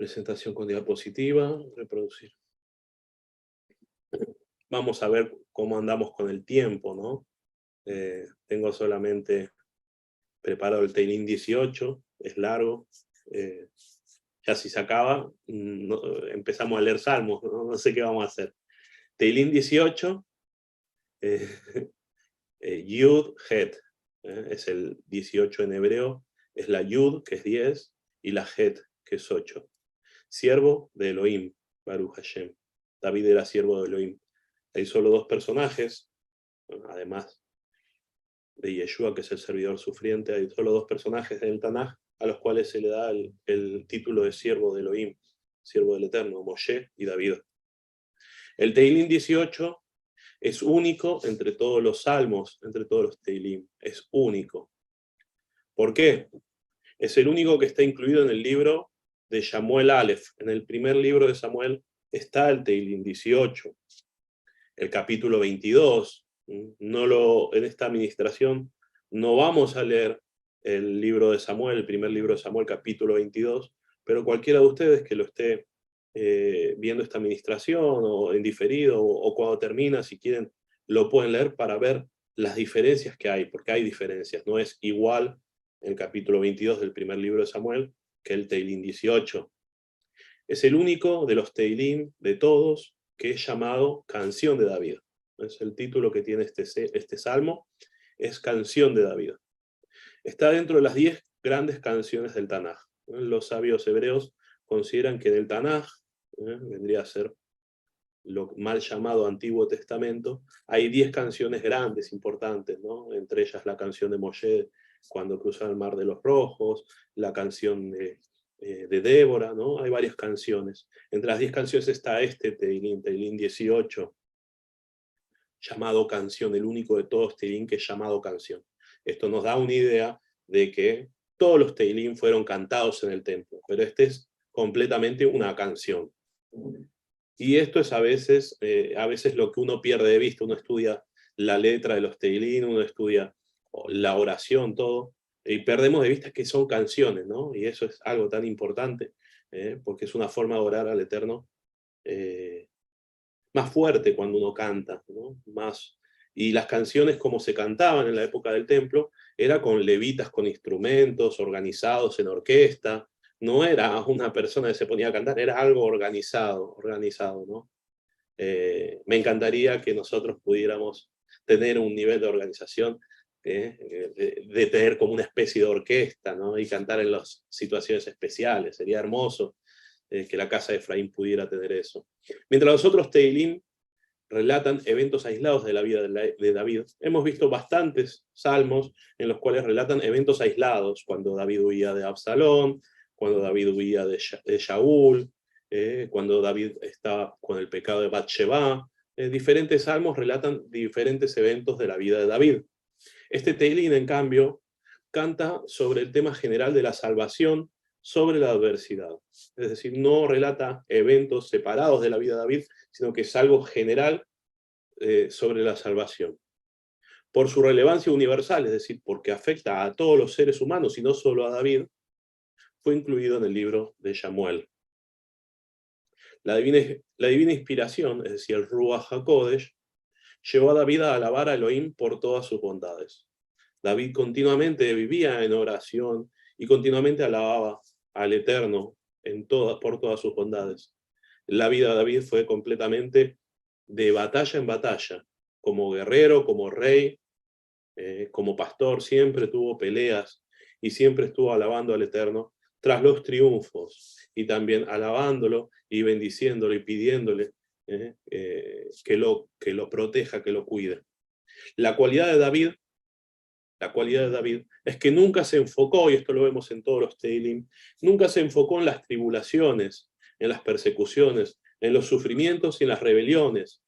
Presentación con diapositiva, reproducir. Vamos a ver cómo andamos con el tiempo, ¿no? Tengo solamente preparado el Teilín 18, es largo. Ya si se acaba, empezamos a leer Salmos, ¿no? No sé qué vamos a hacer. Teilín 18, Yud, Het, es el 18 en hebreo, es la Yud, que es 10, y la Het, que es 8. Siervo de Elohim, Baruch Hashem. David era siervo de Elohim. Hay solo dos personajes, además de Yeshua, que es el servidor sufriente, hay solo dos personajes en el Tanaj a los cuales se le da el título de siervo de Elohim, siervo del Eterno, Moshe y David. El Teilín 18 es único entre todos los salmos, entre todos los Teilín. Es único. ¿Por qué? Es el único que está incluido en el libro de Samuel Aleph. En el primer libro de Samuel está el Teilín 18. El capítulo 22. En esta administración no vamos a leer el libro de Samuel, el primer libro de Samuel, capítulo 22, pero cualquiera de ustedes que lo esté viendo esta administración o en diferido o cuando termina, si quieren, lo pueden leer para ver las diferencias que hay, porque hay diferencias. No es igual el capítulo 22 del primer libro de Samuel que el Teilín 18. Es el único de los Teilín, de todos, que es llamado Canción de David. Es el título que tiene este salmo, es Canción de David. Está dentro de las 10 grandes canciones del Tanaj. Los sabios hebreos consideran que en el Tanaj, vendría a ser lo mal llamado Antiguo Testamento, hay 10 canciones grandes, importantes, ¿no? Entre ellas la canción de Moshe cuando cruza el Mar de los Rojos, la canción de Débora, ¿no? Hay varias canciones. Entre las 10 canciones está este Teilín 18, llamado Canción, el único de todos Teilín que es llamado Canción. Esto nos da una idea de que todos los Teilín fueron cantados en el templo, pero este es completamente una canción. Y esto es a veces lo que uno pierde de vista. Uno estudia la letra de los Teilín, uno estudia la oración, todo, y perdemos de vista que son canciones, ¿no? Y eso es algo tan importante, porque es una forma de orar al Eterno más fuerte cuando uno canta, ¿no? Y las canciones como se cantaban en la época del templo, era con levitas, con instrumentos, organizados en orquesta. No era una persona que se ponía a cantar, era algo organizado, ¿no? Me encantaría que nosotros pudiéramos tener un nivel de organización, de tener como una especie de orquesta, ¿no? Y cantar en las situaciones especiales. Sería hermoso que la casa de Efraín pudiera tener eso. Mientras los otros Teilín relatan eventos aislados de la vida de David. Hemos visto bastantes salmos en los cuales relatan eventos aislados, cuando David huía de Absalón, cuando David huía de Shaul, cuando David estaba con el pecado de Bathsheba. Diferentes salmos relatan diferentes eventos de la vida de David. Este Teilín, en cambio, canta sobre el tema general de la salvación sobre la adversidad. Es decir, no relata eventos separados de la vida de David, sino que es algo general sobre la salvación. Por su relevancia universal, es decir, porque afecta a todos los seres humanos y no solo a David, fue incluido en el libro de Samuel. La divina inspiración, es decir, el Ruach HaKodesh, llevó a David a alabar a Elohim por todas sus bondades. David continuamente vivía en oración y continuamente alababa al Eterno por todas sus bondades. La vida de David fue completamente de batalla en batalla, como guerrero, como rey, como pastor, siempre tuvo peleas y siempre estuvo alabando al Eterno tras los triunfos, y también alabándolo y bendiciéndolo y pidiéndole que lo proteja, que lo cuide. La cualidad de David es que nunca se enfocó, y esto lo vemos en todos los Teilín, nunca se enfocó en las tribulaciones, en las persecuciones, en los sufrimientos y en las rebeliones,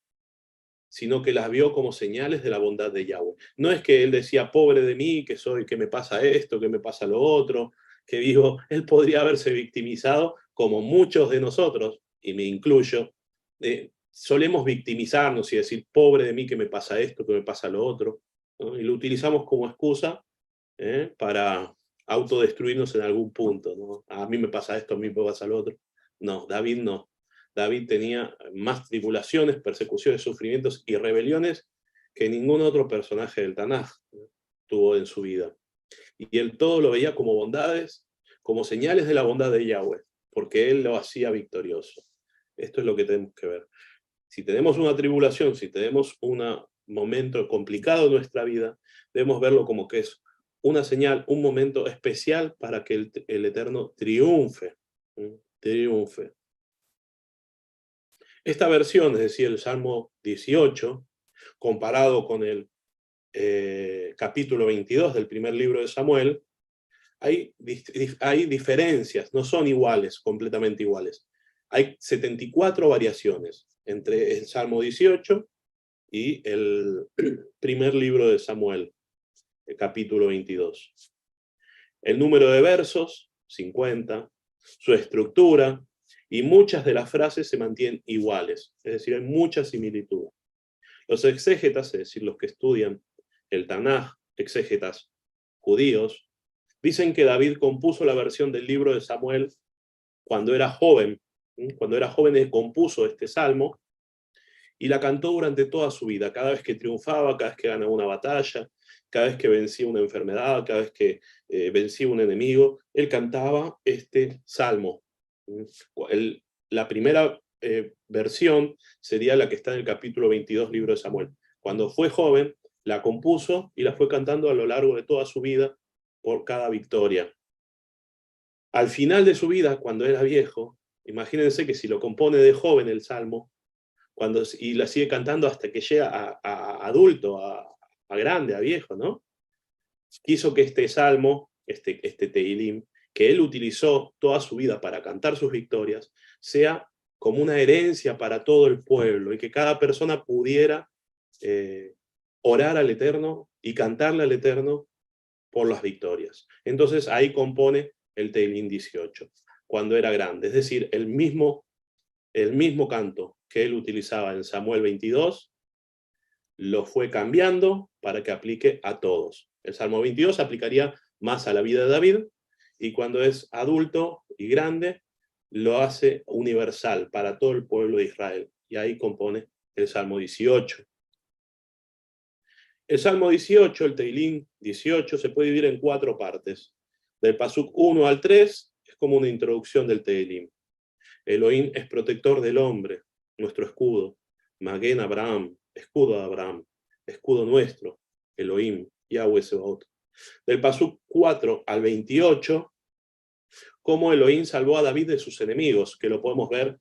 sino que las vio como señales de la bondad de Yahweh. No es que él decía, pobre de mí, que me pasa esto, que me pasa lo otro, que vivo. Él podría haberse victimizado como muchos de nosotros, y me incluyo, solemos victimizarnos y decir, pobre de mí, que me pasa esto, que me pasa lo otro, ¿no? Y lo utilizamos como excusa para autodestruirnos en algún punto, ¿no? A mí me pasa esto, a mí me pasa lo otro. No, David no. David tenía más tribulaciones, persecuciones, sufrimientos y rebeliones que ningún otro personaje del Tanaj tuvo en su vida. Y él todo lo veía como bondades, como señales de la bondad de Yahweh, porque él lo hacía victorioso. Esto es lo que tenemos que ver. Si tenemos una tribulación, si tenemos un momento complicado en nuestra vida, debemos verlo como que es una señal, un momento especial para que el Eterno triunfe. Triunfe. Esta versión, es decir, el Salmo 18, comparado con el capítulo 22 del primer libro de Samuel, hay diferencias, no son iguales, completamente iguales. Hay 74 variaciones entre el Salmo 18 y el primer libro de Samuel, el capítulo 22. El número de versos, 50, su estructura, y muchas de las frases se mantienen iguales, es decir, hay mucha similitud. Los exégetas, es decir, los que estudian el Tanaj, exégetas judíos, dicen que David compuso la versión del libro de Samuel cuando era joven. Cuando era joven él compuso este salmo y la cantó durante toda su vida, cada vez que triunfaba, cada vez que ganaba una batalla, cada vez que vencía una enfermedad, cada vez que vencía un enemigo, él cantaba este salmo. La primera versión sería la que está en el capítulo 22, libro de Samuel. Cuando fue joven, la compuso y la fue cantando a lo largo de toda su vida por cada victoria. Al final de su vida, cuando era viejo, imagínense que si lo compone de joven el salmo, y la sigue cantando hasta que llega a adulto, a grande, a viejo, ¿no? Quiso que este salmo, este Tehilim, que él utilizó toda su vida para cantar sus victorias, sea como una herencia para todo el pueblo y que cada persona pudiera orar al Eterno y cantarle al Eterno por las victorias. Entonces ahí compone el Tehilim 18, cuando era grande, es decir, el mismo canto que él utilizaba en Samuel 22, lo fue cambiando para que aplique a todos. El Salmo 22 aplicaría más a la vida de David, y cuando es adulto y grande, lo hace universal para todo el pueblo de Israel. Y ahí compone el Salmo 18. El Salmo 18, el Tehilim 18, se puede dividir en 4 partes. Del Pasuk 1 al 3 es como una introducción del Tehilim. Elohim es protector del hombre, nuestro escudo. Maguen Abraham, escudo de Abraham, escudo nuestro, Elohim, Yahweh Sebaot. Del Pasuk 4 al 28, cómo Elohim salvó a David de sus enemigos, que lo podemos ver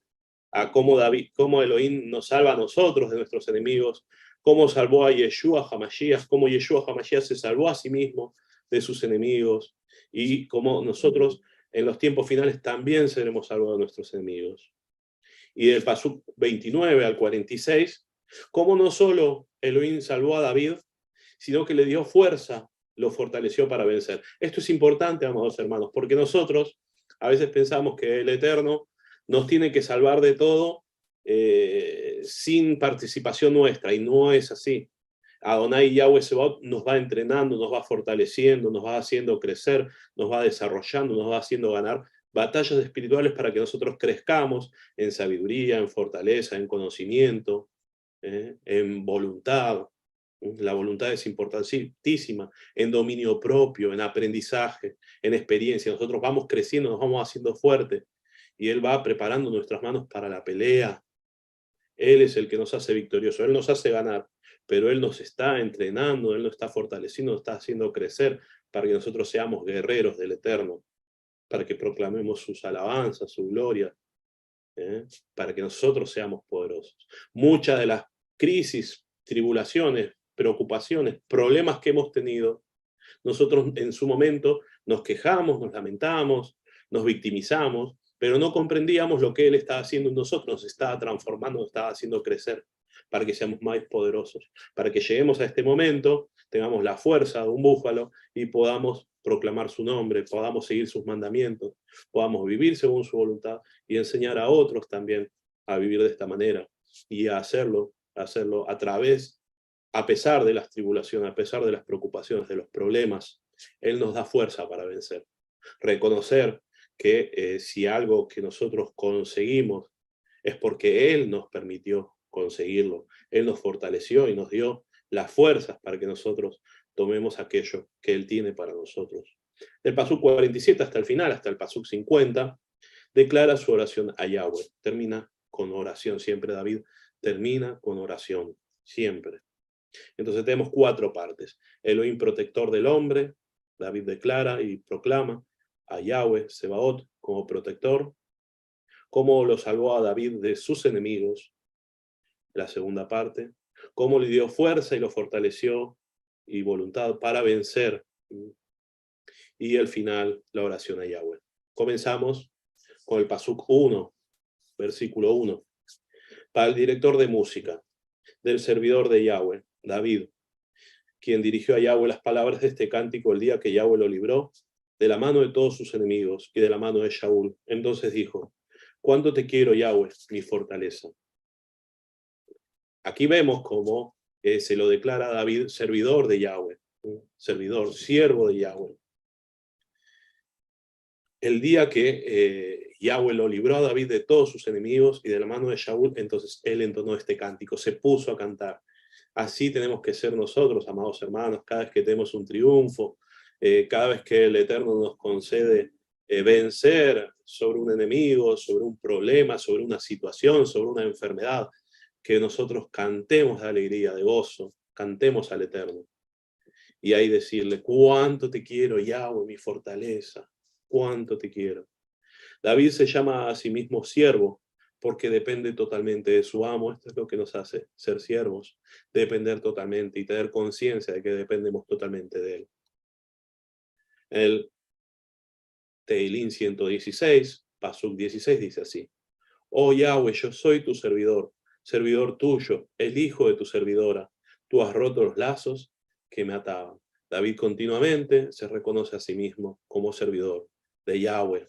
a cómo Elohim nos salva a nosotros de nuestros enemigos, cómo salvó a Yeshua HaMashiach, cómo Yeshua HaMashiach se salvó a sí mismo de sus enemigos, y cómo nosotros en los tiempos finales también seremos salvos de nuestros enemigos. Y del Pasuk 29 al 46, cómo no solo Elohim salvó a David, sino que le dio fuerza, lo fortaleció para vencer. Esto es importante, amados hermanos, porque nosotros a veces pensamos que el Eterno nos tiene que salvar de todo sin participación nuestra, y no es así. Adonai Yahweh Sebaot nos va entrenando, nos va fortaleciendo, nos va haciendo crecer, nos va desarrollando, nos va haciendo ganar batallas espirituales para que nosotros crezcamos en sabiduría, en fortaleza, en conocimiento, en voluntad. La voluntad es importantísima, en dominio propio, en aprendizaje, en experiencia. Nosotros vamos creciendo, nos vamos haciendo fuertes, y Él va preparando nuestras manos para la pelea. Él es el que nos hace victoriosos, Él nos hace ganar, pero Él nos está entrenando, Él nos está fortaleciendo, nos está haciendo crecer para que nosotros seamos guerreros del Eterno, para que proclamemos sus alabanzas, su gloria, para que nosotros seamos poderosos. Muchas de las crisis, tribulaciones, preocupaciones, problemas que hemos tenido, nosotros en su momento nos quejamos, nos lamentamos, nos victimizamos, pero no comprendíamos lo que Él estaba haciendo en nosotros, nos estaba transformando, nos estaba haciendo crecer, para que seamos más poderosos, para que lleguemos a este momento, tengamos la fuerza de un búfalo y podamos proclamar su nombre, podamos seguir sus mandamientos, podamos vivir según su voluntad y enseñar a otros también a vivir de esta manera, y a hacerlo a través, a pesar de las tribulaciones, a pesar de las preocupaciones, de los problemas. Él nos da fuerza para vencer. Reconocer que si algo que nosotros conseguimos es porque Él nos permitió conseguirlo. Él nos fortaleció y nos dio las fuerzas para que nosotros tomemos aquello que Él tiene para nosotros. Del pasuk 47 hasta el final, hasta el pasuk 50, declara su oración a Yahweh. Termina con oración siempre, David termina con oración, siempre. Entonces tenemos 4 partes. Elohim protector del hombre, David declara y proclama a Yahweh, Sebaot, como protector, cómo lo salvó a David de sus enemigos, la segunda parte, cómo le dio fuerza y lo fortaleció y voluntad para vencer, y el final, la oración a Yahweh. Comenzamos con el pasuk 1, versículo 1. Para el director de música, del servidor de Yahweh, David, quien dirigió a Yahweh las palabras de este cántico el día que Yahweh lo libró de la mano de todos sus enemigos y de la mano de Shaul. Entonces dijo: ¿cuánto te quiero, Yahweh, mi fortaleza? Aquí vemos cómo se lo declara a David servidor de Yahweh, servidor, siervo de Yahweh. El día que Yahweh lo libró a David de todos sus enemigos y de la mano de Shaul, entonces él entonó este cántico, se puso a cantar. Así tenemos que ser nosotros, amados hermanos, cada vez que tenemos un triunfo, cada vez que el Eterno nos concede vencer sobre un enemigo, sobre un problema, sobre una situación, sobre una enfermedad, que nosotros cantemos de alegría, de gozo, cantemos al Eterno. Y ahí decirle: cuánto te quiero, Yahweh, mi fortaleza, cuánto te quiero. David se llama a sí mismo siervo, porque depende totalmente de su amo. Esto es lo que nos hace ser siervos, depender totalmente y tener conciencia de que dependemos totalmente de él. El Teilín 116, pasuk 16, dice así: oh Yahweh, yo soy tu servidor, servidor tuyo, el hijo de tu servidora. Tú has roto los lazos que me ataban. David continuamente se reconoce a sí mismo como servidor de Yahweh.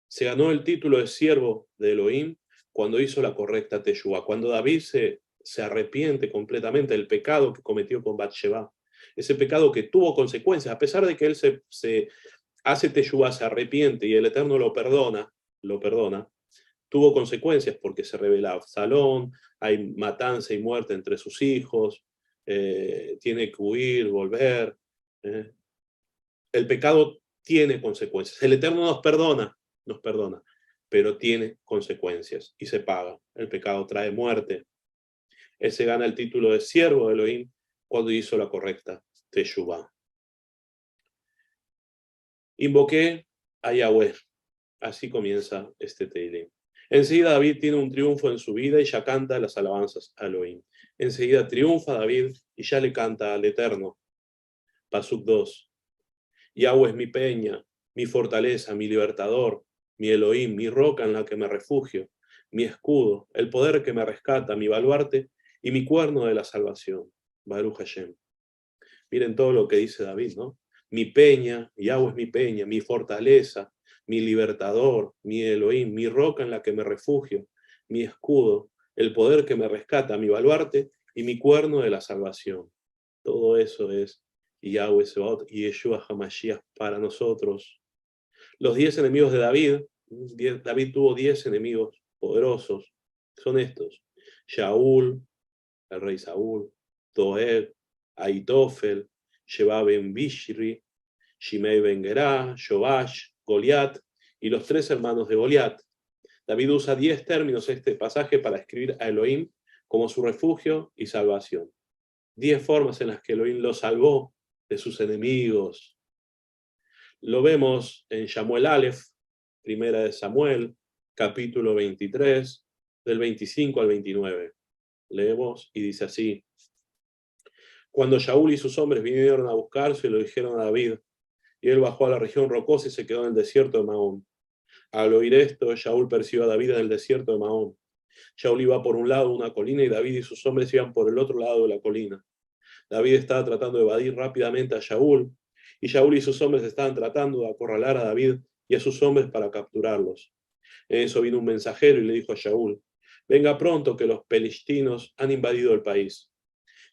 Se ganó el título de siervo de Elohim cuando hizo la correcta teshuvá, cuando David se arrepiente completamente del pecado que cometió con Bathsheba, ese pecado que tuvo consecuencias, a pesar de que él se hace teshuvá, se arrepiente y el Eterno lo perdona, tuvo consecuencias porque se revela Absalón, hay matanza y muerte entre sus hijos, tiene que huir, volver. El pecado tiene consecuencias. El Eterno nos perdona, pero tiene consecuencias y se paga. El pecado trae muerte. Él se gana el título de siervo de Elohim cuando hizo la correcta teshuvá. Invoqué a Yahweh. Así comienza este Teilín. Enseguida David tiene un triunfo en su vida y ya canta las alabanzas a Elohim. Enseguida triunfa David y ya le canta al Eterno. Pasuk 2. Yahweh es mi peña, mi fortaleza, mi libertador, mi Elohim, mi roca en la que me refugio, mi escudo, el poder que me rescata, mi baluarte y mi cuerno de la salvación. Baruch Hashem. Miren todo lo que dice David, ¿no? Mi peña, Yahweh es mi peña, mi fortaleza, mi libertador, mi Elohim, mi roca en la que me refugio, mi escudo, el poder que me rescata, mi baluarte y mi cuerno de la salvación. Todo eso es Yahweh Sebaot y Yeshua HaMashiach para nosotros. Los 10 enemigos de David, David tuvo 10 enemigos poderosos, son estos: Shaul, el rey Saúl, Doeg, Aitofel, Sheba ben Bishri, Shimei ben Gerá, Joash, Goliat y los 3 hermanos de Goliat. David usa 10 términos en este pasaje para escribir a Elohim como su refugio y salvación. 10 formas en las que Elohim lo salvó de sus enemigos. Lo vemos en Samuel Aleph, primera de Samuel, capítulo 23, del 25 al 29. Leemos y dice así: cuando Shaul y sus hombres vinieron a buscarse, lo dijeron a David, y él bajó a la región rocosa y se quedó en el desierto de Mahón. Al oír esto, Shaul persiguió a David en el desierto de Mahón. Shaul iba por un lado de una colina y David y sus hombres iban por el otro lado de la colina. David estaba tratando de evadir rápidamente a Shaul, y Shaul y sus hombres estaban tratando de acorralar a David y a sus hombres para capturarlos. En eso vino un mensajero y le dijo a Shaul: venga pronto, que los filisteos han invadido el país.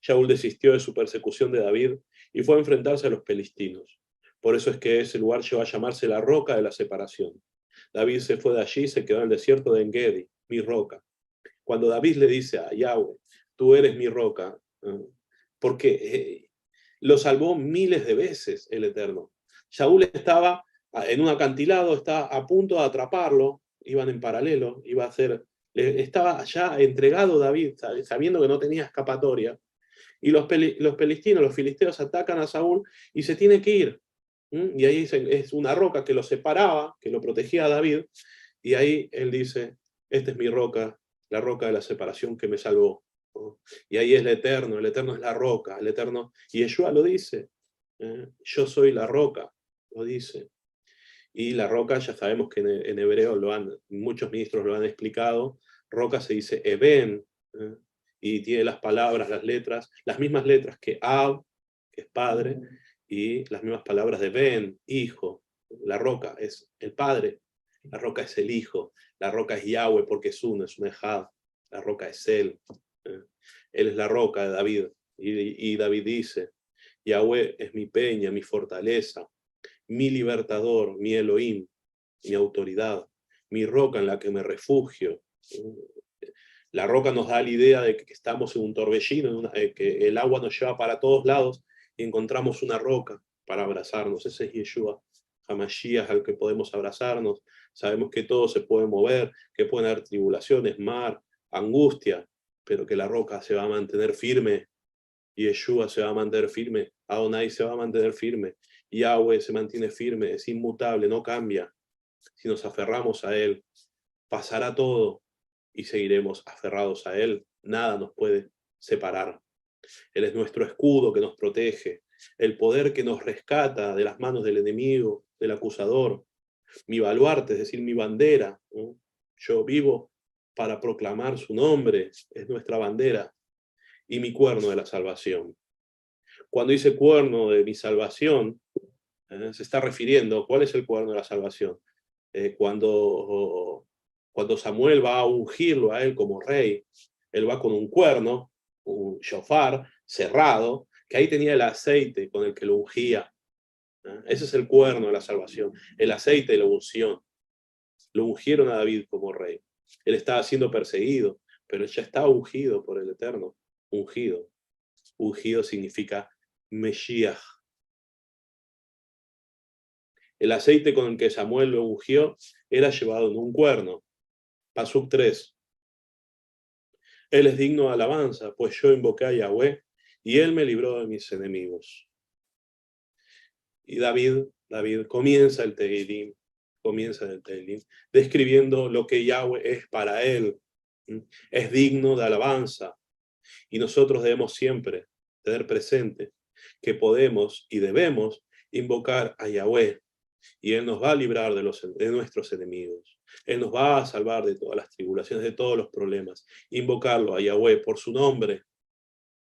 Shaul desistió de su persecución de David y fue a enfrentarse a los filisteos. Por eso es que ese lugar llegó a llamarse la roca de la separación. David se fue de allí y se quedó en el desierto de Engedi, mi roca. Cuando David le dice a Yahweh, tú eres mi roca, porque lo salvó miles de veces el Eterno. Saúl estaba en un acantilado, estaba a punto de atraparlo, iban en paralelo, iba a hacer, estaba ya entregado David, sabiendo que no tenía escapatoria, y los palestinos, los filisteos atacan a Saúl y se tiene que ir. Y ahí es una roca que lo separaba, que lo protegía a David, y ahí él dice, esta es mi roca, la roca de la separación que me salvó. Y ahí es el Eterno es la roca, el Eterno, y Yeshua lo dice, yo soy la roca, lo dice. Y la roca, ya sabemos que en hebreo muchos ministros lo han explicado, roca se dice Eben, y tiene las palabras, las letras, las mismas letras que Ab, que es padre, y las mismas palabras de Ben, hijo. La roca es el padre, la roca es el hijo, la roca es Yahweh porque es uno, es un ejad, la roca es él. Él es la roca de David. Y David dice, Yahweh es mi peña, mi fortaleza, mi libertador, mi Elohim, mi autoridad, mi roca en la que me refugio. La roca nos da la idea de que estamos en un torbellino, que el agua nos lleva para todos lados y encontramos una roca para abrazarnos. Ese es Yeshua, Hamashiach, al que podemos abrazarnos. Sabemos que todo se puede mover, que pueden haber tribulaciones, mar, angustia, pero que la roca se va a mantener firme. Yeshua se va a mantener firme, Adonai se va a mantener firme, Yahweh se mantiene firme, es inmutable, no cambia. Si nos aferramos a Él, pasará todo y seguiremos aferrados a Él. Nada nos puede separar. Él es nuestro escudo que nos protege, el poder que nos rescata de las manos del enemigo, del acusador. Mi baluarte, es decir, mi bandera. ¿No? Yo vivo para proclamar su nombre, es nuestra bandera. Y mi cuerno de la salvación. Cuando dice cuerno de mi salvación, se está refiriendo, ¿cuál es el cuerno de la salvación? Cuando Samuel va a ungirlo a él como rey, él va con un cuerno, un shofar cerrado, que ahí tenía el aceite con el que lo ungía. Ese es el cuerno de la salvación, el aceite de la unción. Lo ungieron a David como rey. Él estaba siendo perseguido, pero él ya estaba ungido por el Eterno. Ungido. Ungido significa Mesías. El aceite con el que Samuel lo ungió era llevado en un cuerno. Pasuk 3. Él es digno de alabanza, pues yo invoqué a Yahweh y él me libró de mis enemigos. Y David comienza el Tehilim, describiendo lo que Yahweh es para él. Es digno de alabanza. Y nosotros debemos siempre tener presente que podemos y debemos invocar a Yahweh y Él nos va a librar de nuestros enemigos. Él nos va a salvar de todas las tribulaciones, de todos los problemas. Invocarlo a Yahweh por su nombre.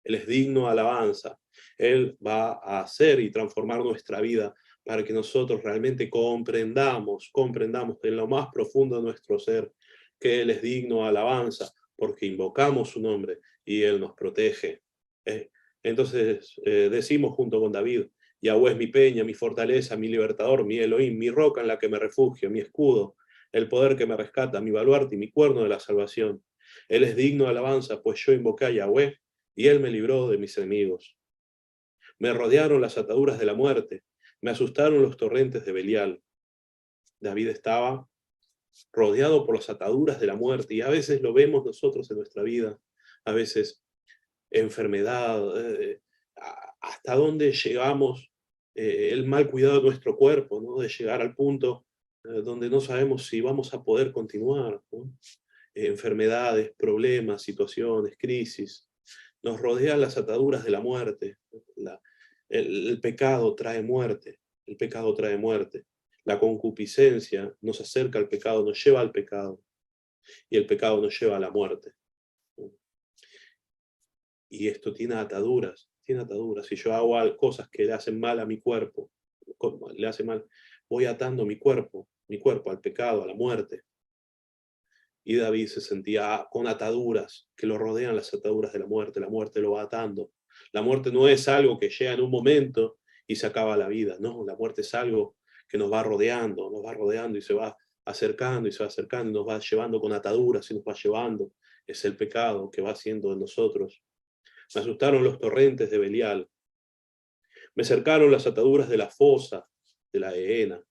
Él es digno de alabanza. Él va a hacer y transformar nuestra vida para que nosotros realmente comprendamos en lo más profundo de nuestro ser que Él es digno de alabanza porque invocamos su nombre y Él nos protege. Entonces decimos junto con David, Yahweh es mi peña, mi fortaleza, mi libertador, mi Elohim, mi roca en la que me refugio, mi escudo, el poder que me rescata, mi baluarte y mi cuerno de la salvación. Él es digno de alabanza, pues yo invoqué a Yahweh y Él me libró de mis enemigos. Me rodearon las ataduras de la muerte, me asustaron los torrentes de Belial. David estaba rodeado por las ataduras de la muerte y a veces lo vemos nosotros en nuestra vida, a veces enfermedad, hasta dónde llegamos, el mal cuidado de nuestro cuerpo, ¿no? De llegar al punto donde no sabemos si vamos a poder continuar, ¿no? Enfermedades, problemas, situaciones, crisis, nos rodean las ataduras de la muerte. El pecado trae muerte, el pecado trae muerte. La concupiscencia nos acerca al pecado, nos lleva al pecado, y el pecado nos lleva a la muerte. Y esto tiene ataduras. Si yo hago cosas que le hacen mal a mi cuerpo, le hace mal, voy atando mi cuerpo al pecado, a la muerte. Y David se sentía con ataduras, que lo rodean las ataduras de la muerte lo va atando. La muerte no es algo que llega en un momento y se acaba la vida. No, la muerte es algo que nos va rodeando y se va acercando y se va acercando y nos va llevando con ataduras y nos va llevando. Es el pecado que va haciendo de nosotros. Me asustaron los torrentes de Belial. Me cercaron las ataduras de la fosa, de la Gehenna.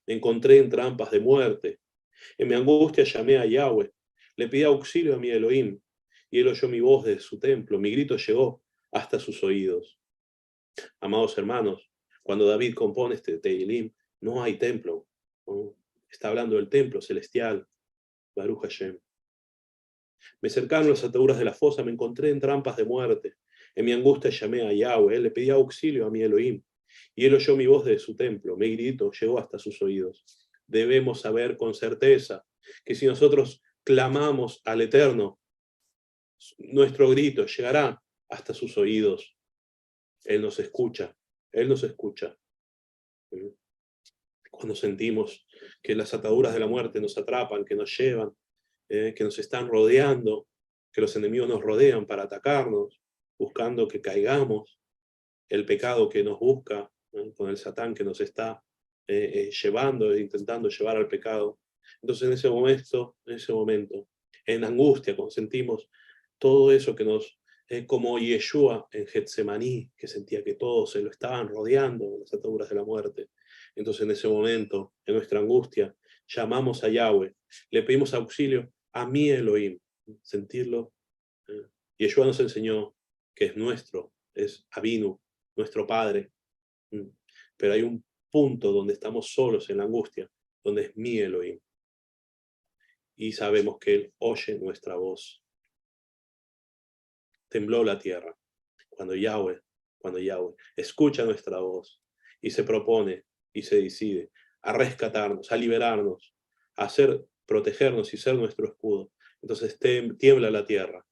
Me encontré en trampas de muerte. En mi angustia llamé a Yahweh. Le pedí auxilio a mi Elohim. Y él oyó mi voz desde su templo. Mi grito llegó hasta sus oídos. Amados hermanos, cuando David compone este Tehilim, no hay templo, ¿no? Está hablando del templo celestial, Baruch Hashem. Me cercaron las ataduras de la fosa, me encontré en trampas de muerte. En mi angustia llamé a Yahweh, le pedí auxilio a mi Elohim, y él oyó mi voz desde su templo, mi grito llegó hasta sus oídos. Debemos saber con certeza que si nosotros clamamos al Eterno, nuestro grito llegará hasta sus oídos. Él nos escucha, Él nos escucha. Cuando sentimos que las ataduras de la muerte nos atrapan, que nos llevan, que nos están rodeando, que los enemigos nos rodean para atacarnos, buscando que caigamos, el pecado que nos busca, con el Satán que nos está llevando, intentando llevar al pecado. Entonces en ese momento, en angustia, cuando sentimos todo eso que nos, como Yeshua en Getsemaní, que sentía que todos se lo estaban rodeando, las ataduras de la muerte. Entonces en ese momento, en nuestra angustia, llamamos a Yahweh, le pedimos auxilio a mi Elohim, sentirlo. Yeshua nos enseñó que es nuestro, es Avinu, nuestro Padre. Pero hay un punto donde estamos solos en la angustia, donde es mi Elohim. Y sabemos que Él oye nuestra voz. Tembló la tierra cuando Yahweh escucha nuestra voz y se propone y se decide a rescatarnos, a liberarnos, a protegernos y ser nuestro escudo. Entonces tiembla la tierra.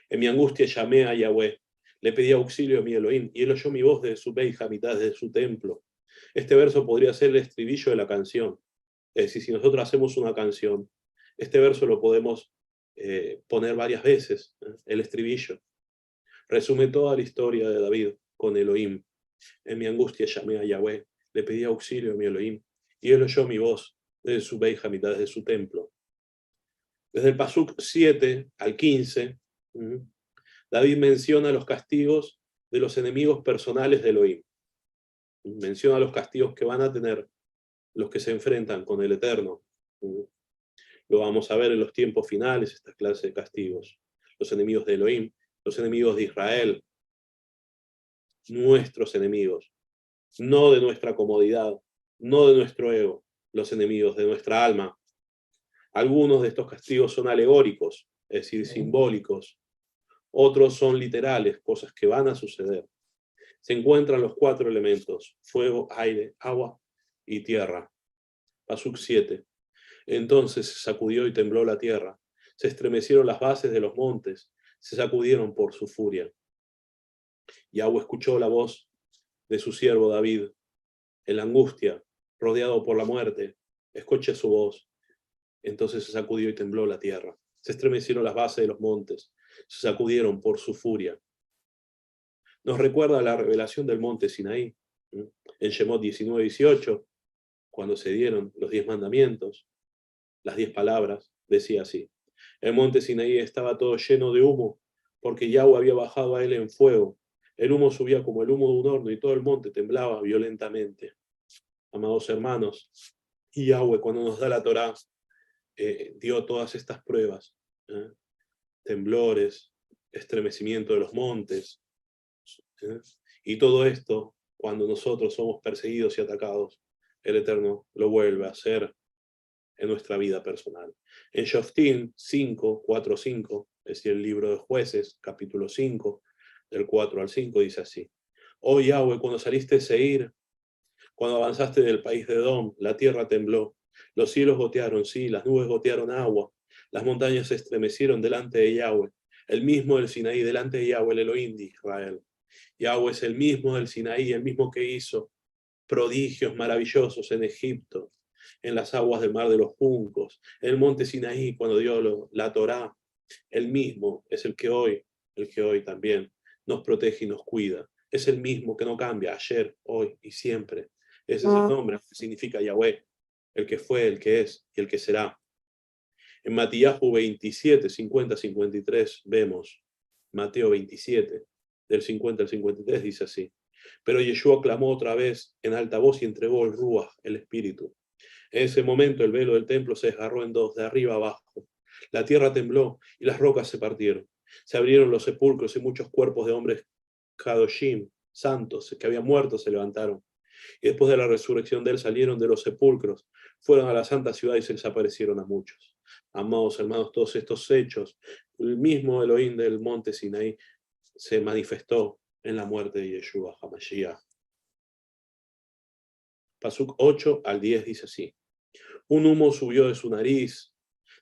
En mi angustia llamé a Yahweh, le pedí auxilio a mi Elohim, y él oyó mi voz desde su Beijamita, desde su templo. Este verso podría ser el estribillo de la canción. Es decir, si nosotros hacemos una canción, este verso lo podemos poner varias veces, el estribillo. Resume toda la historia de David con Elohim. En mi angustia llamé a Yahweh, le pedí auxilio a mi Elohim, y él oyó mi voz desde su Beijamita, desde su templo. Desde el Pasuk 7 al 15, David menciona los castigos de los enemigos personales de Elohim. Menciona los castigos que van a tener los que se enfrentan con el Eterno. Lo vamos a ver en los tiempos finales, esta clase de castigos. Los enemigos de Elohim, los enemigos de Israel, nuestros enemigos, no de nuestra comodidad, no de nuestro ego, los enemigos de nuestra alma. Algunos de estos castigos son alegóricos, es decir, simbólicos. Otros son literales, cosas que van a suceder. Se encuentran los 4 elementos: fuego, aire, agua y tierra. Pasuk 7. Entonces se sacudió y tembló la tierra. Se estremecieron las bases de los montes. Se sacudieron por su furia. Yahweh escuchó la voz de su siervo David. En la angustia, rodeado por la muerte, escuché su voz. Entonces se sacudió y tembló la tierra. Se estremecieron las bases de los montes. Se sacudieron por su furia. Nos recuerda la revelación del monte Sinaí, en Shemot 19:18, cuando se dieron los 10 mandamientos, las 10 palabras, decía así: el monte Sinaí estaba todo lleno de humo, porque Yahweh había bajado a él en fuego. El humo subía como el humo de un horno y todo el monte temblaba violentamente. Amados hermanos, y Yahweh, cuando nos da la Torá, dio todas estas pruebas, temblores, estremecimiento de los montes, y todo esto, cuando nosotros somos perseguidos y atacados, el Eterno lo vuelve a hacer en nuestra vida personal. En Shoftim 5, 4, 5, es decir, el libro de Jueces, capítulo 5, del 4 al 5, dice así: oh Yahweh, cuando saliste de Seir, cuando avanzaste del país de Edom, la tierra tembló, los cielos gotearon, sí, las nubes gotearon agua, las montañas se estremecieron delante de Yahweh, el mismo del Sinaí, delante de Yahweh, el Elohim de Israel. Yahweh es el mismo del Sinaí, el mismo que hizo prodigios maravillosos en Egipto, en las aguas del mar de los juncos, en el monte Sinaí, cuando dio la Torá. El mismo es el que hoy también nos protege y nos cuida. es el mismo que no cambia, ayer, hoy y siempre. Ese es el nombre que significa Yahweh, el que fue, el que es y el que será. En Matíahu 27, 50, 53 vemos, Mateo 27, del 50 al 53 dice así. Pero Yeshua clamó otra vez en alta voz y entregó el Ruach, el Espíritu. En ese momento el velo del templo se desgarró en dos, de arriba abajo. La tierra tembló y las rocas se partieron. Se abrieron los sepulcros y muchos cuerpos de hombres Kadoshim, santos, que habían muerto, se levantaron. Y después de la resurrección de él salieron de los sepulcros, fueron a la santa ciudad y se desaparecieron a muchos. Amados hermanos, todos estos hechos, el mismo Elohim del monte Sinaí se manifestó en la muerte de Yeshua HaMashiach. Pasuk 8 al 10 dice así. Un humo subió de su nariz,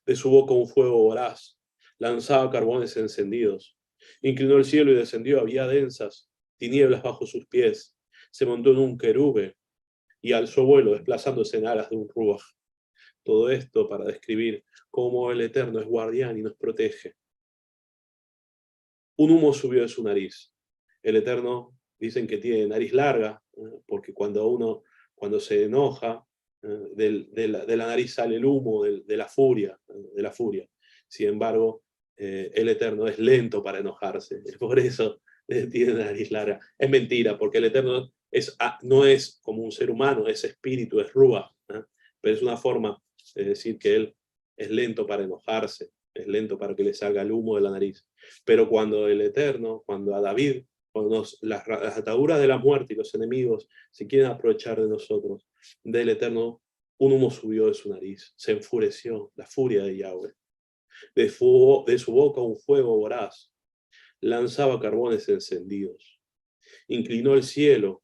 de su boca un fuego voraz, lanzaba carbones encendidos. Inclinó el cielo y descendió, había densas tinieblas bajo sus pies. Se montó en un querube y alzó vuelo, desplazándose en alas de un ruaj. Todo esto para describir cómo el Eterno es guardián y nos protege. Un humo subió de su nariz. El Eterno dicen que tiene nariz larga, porque cuando se enoja, de la nariz sale el humo de la furia. Sin embargo, el Eterno es lento para enojarse. Por eso tiene nariz larga. Es mentira, porque el Eterno no es como un ser humano, es espíritu, es rúa. Pero es una forma de decir que él es lento para enojarse, es lento para que le salga el humo de la nariz. Pero cuando el Eterno, cuando a David, cuando las ataduras de la muerte y los enemigos se quieren aprovechar de nosotros, del Eterno, un humo subió de su nariz, se enfureció, la furia de Yahweh. De su boca un fuego voraz, lanzaba carbones encendidos. Inclinó el cielo,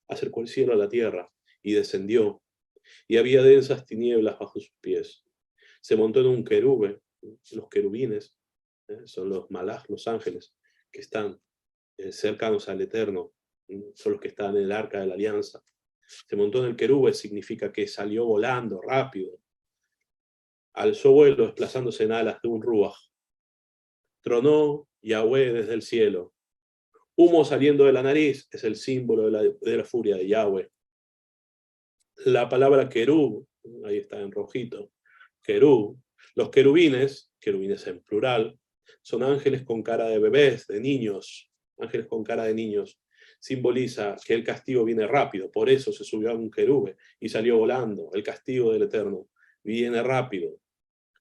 acercó el cielo a la tierra y descendió. Y había densas tinieblas bajo sus pies. Se montó en un querube, los querubines, son los malaj, los ángeles, que están cercanos al Eterno, son los que están en el arca de la alianza. Se montó en el querube significa que salió volando rápido. Alzó vuelo desplazándose en alas de un ruaj. Tronó Yahweh desde el cielo. Humo saliendo de la nariz es el símbolo de la furia de Yahweh. La palabra querub, ahí está en rojito, querub. Los querubines en plural, son ángeles con cara de bebés, de niños, ángeles con cara de niños. Simboliza que el castigo viene rápido, por eso se subió a un querube y salió volando. El castigo del Eterno viene rápido.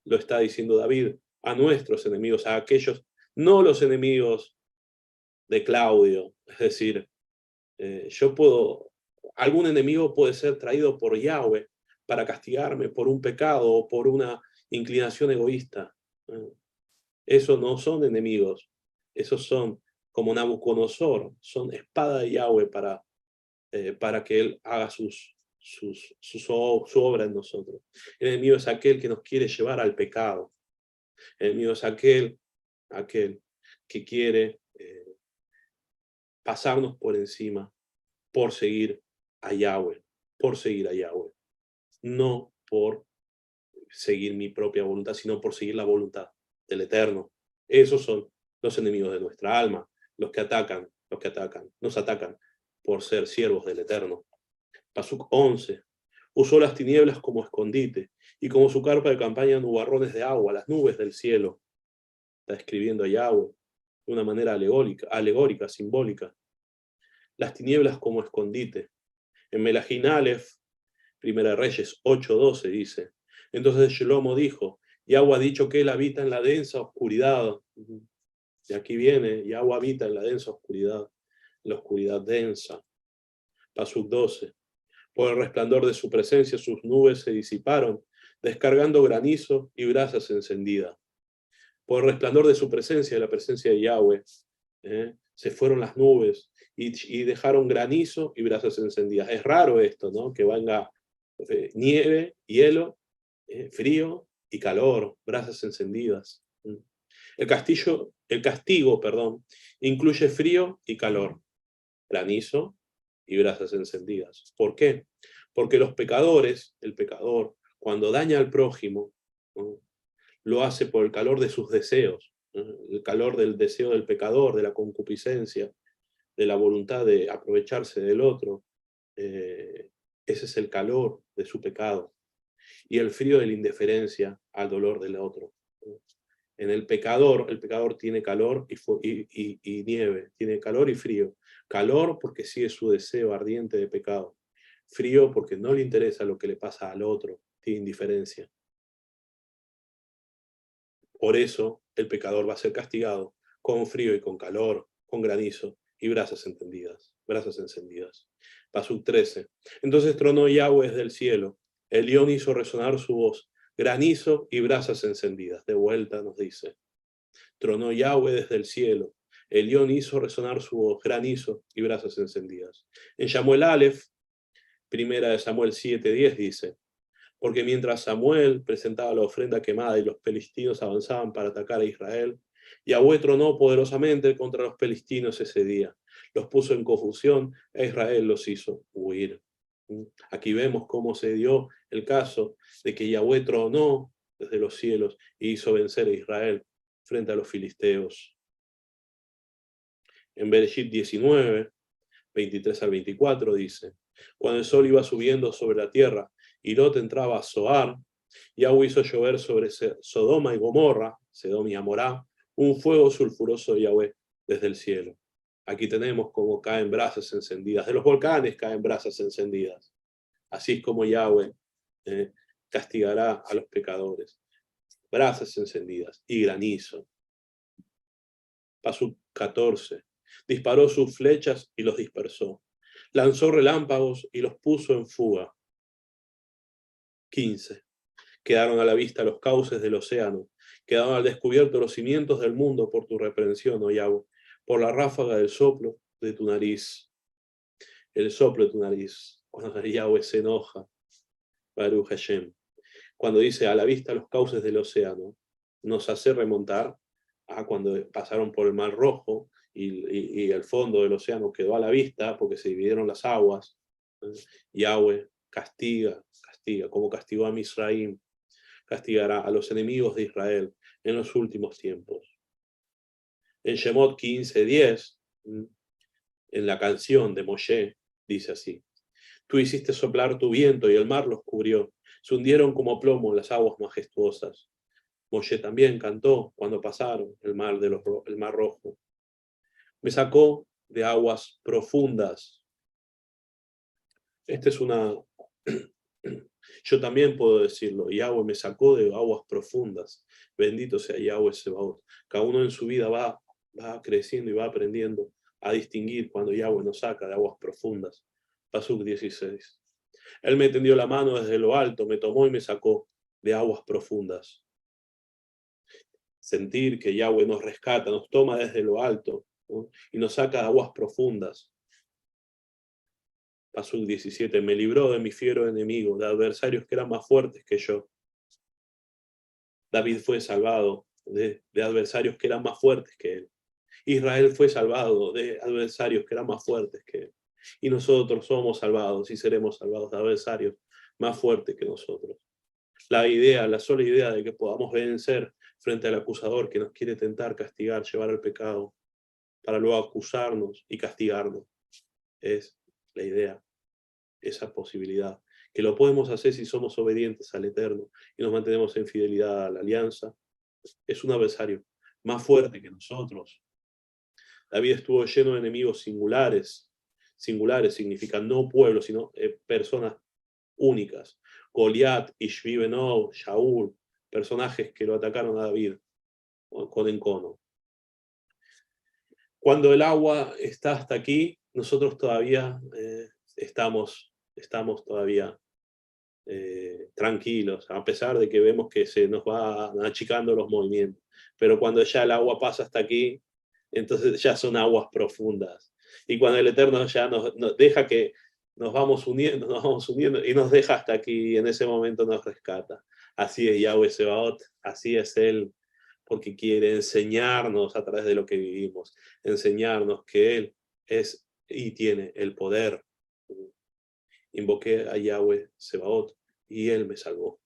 Lo está diciendo David a nuestros enemigos, a aquellos, no los enemigos de Claudio. Es decir, algún enemigo puede ser traído por Yahweh para castigarme por un pecado o por una inclinación egoísta. Esos no son enemigos, esos son como Nabucodonosor, son espada de Yahweh para que él haga su obra en nosotros. El enemigo es aquel que nos quiere llevar al pecado. El enemigo es aquel que quiere pasarnos por encima por seguir a Yahweh, no por seguir mi propia voluntad, sino por seguir la voluntad del Eterno. Esos son los enemigos de nuestra alma, los que nos atacan por ser siervos del Eterno. Pasuk 11. Usó las tinieblas como escondite, y como su carpa de campaña nubarrones de agua, las nubes del cielo. Está escribiendo a Yahweh de una manera alegórica, simbólica. Las tinieblas como escondite. En Melahim Aleph, Primera de Reyes 8:12 dice, entonces Shlomo dijo, Yahweh ha dicho que él habita en la densa oscuridad. Y aquí viene, Yahweh habita en la densa oscuridad, la oscuridad densa. Pasuk 12. Por el resplandor de su presencia sus nubes se disiparon, descargando granizo y brasas encendidas. Por el resplandor de su presencia, la presencia de Yahweh, se fueron las nubes y dejaron granizo y brasas encendidas. Es raro esto, ¿no? Que venga nieve, hielo, frío y calor, brasas encendidas. El castigo, incluye frío y calor, granizo y brasas encendidas. ¿Por qué? Porque el pecador, cuando daña al prójimo, ¿no?, lo hace por el calor de sus deseos, ¿no?, el calor del deseo del pecador, de la concupiscencia. de la voluntad de aprovecharse del otro, ese es el calor de su pecado, y el frío de la indiferencia al dolor del otro. En el pecador tiene calor y nieve, tiene calor y frío. Calor porque sigue su deseo ardiente de pecado. Frío porque no le interesa lo que le pasa al otro, tiene indiferencia. Por eso el pecador va a ser castigado con frío y con calor, con granizo y brasas encendidas. Pasuk 13. Entonces tronó Yahweh desde el cielo, el león hizo resonar su voz, granizo y brasas encendidas. De vuelta nos dice, tronó Yahweh desde el cielo, el león hizo resonar su voz, granizo y brasas encendidas. En Samuel Aleph, primera de Samuel 7:10 dice, porque mientras Samuel presentaba la ofrenda quemada y los filistinos avanzaban para atacar a Israel, Yahweh tronó poderosamente contra los filistinos ese día, los puso en confusión e Israel los hizo huir. Aquí vemos cómo se dio el caso de que Yahweh tronó desde los cielos y hizo vencer a Israel frente a los filisteos. En Bereshit 19, 23 al 24 dice, cuando el sol iba subiendo sobre la tierra y Lot entraba a Zoar, Yahweh hizo llover sobre Sodoma y Gomorra, Sedom y Amorá, un fuego sulfuroso de Yahweh desde el cielo. Aquí tenemos como caen brasas encendidas, de los volcanes caen brasas encendidas. Así es como Yahweh castigará a los pecadores. Brasas encendidas y granizo. Pasuk 14. Disparó sus flechas y los dispersó. Lanzó relámpagos y los puso en fuga. 15. Quedaron a la vista los cauces del océano. Quedaron al descubierto los cimientos del mundo por tu reprensión, oh Yahweh, por la ráfaga del soplo de tu nariz. El soplo de tu nariz. Cuando Yahweh se enoja. Baruch Hashem. Cuando dice a la vista los cauces del océano, nos hace remontar a cuando pasaron por el Mar Rojo y el fondo del océano quedó a la vista porque se dividieron las aguas. Yahweh castiga, como castigó a Misraim, castigará a los enemigos de Israel en los últimos tiempos. En Shemot 15:10, en la canción de Moshe, dice así, tú hiciste soplar tu viento y el mar los cubrió, se hundieron como plomo las aguas majestuosas. Moshe también cantó cuando pasaron el mar Rojo. Me sacó de aguas profundas. Esta es una... Yo también puedo decirlo, Yahweh me sacó de aguas profundas. Bendito sea Yahweh Sebaot. Cada uno en su vida va creciendo y va aprendiendo a distinguir cuando Yahweh nos saca de aguas profundas. Pasuk 16. Él me tendió la mano desde lo alto, me tomó y me sacó de aguas profundas. Sentir que Yahweh nos rescata, nos toma desde lo alto, ¿no? Y nos saca de aguas profundas. Pasuk 17, me libró de mi fiero enemigo, de adversarios que eran más fuertes que yo. David fue salvado de adversarios que eran más fuertes que él. Israel fue salvado de adversarios que eran más fuertes que él. Y nosotros somos salvados y seremos salvados de adversarios más fuertes que nosotros. La sola idea de que podamos vencer frente al acusador que nos quiere tentar, castigar, llevar al pecado, para luego acusarnos y castigarnos, es la idea, esa posibilidad, que lo podemos hacer si somos obedientes al Eterno y nos mantenemos en fidelidad a la alianza. Es un adversario más fuerte que nosotros. David estuvo lleno de enemigos singulares. Singulares significan no pueblos, sino personas únicas. Goliat, Ishvi Benob, Shaul, personajes que lo atacaron a David con encono. Cuando el agua está hasta aquí, nosotros todavía estamos todavía tranquilos, a pesar de que vemos que se nos va achicando los movimientos. Pero cuando ya el agua pasa hasta aquí, entonces ya son aguas profundas. Y cuando el Eterno ya nos deja que nos vamos uniendo y nos deja hasta aquí, y en ese momento nos rescata. Así es Yahweh Sebaot, así es Él, porque quiere enseñarnos a través de lo que vivimos, enseñarnos que Él es y tiene el poder. Invoqué a Yahweh Sebaot y Él me salvó.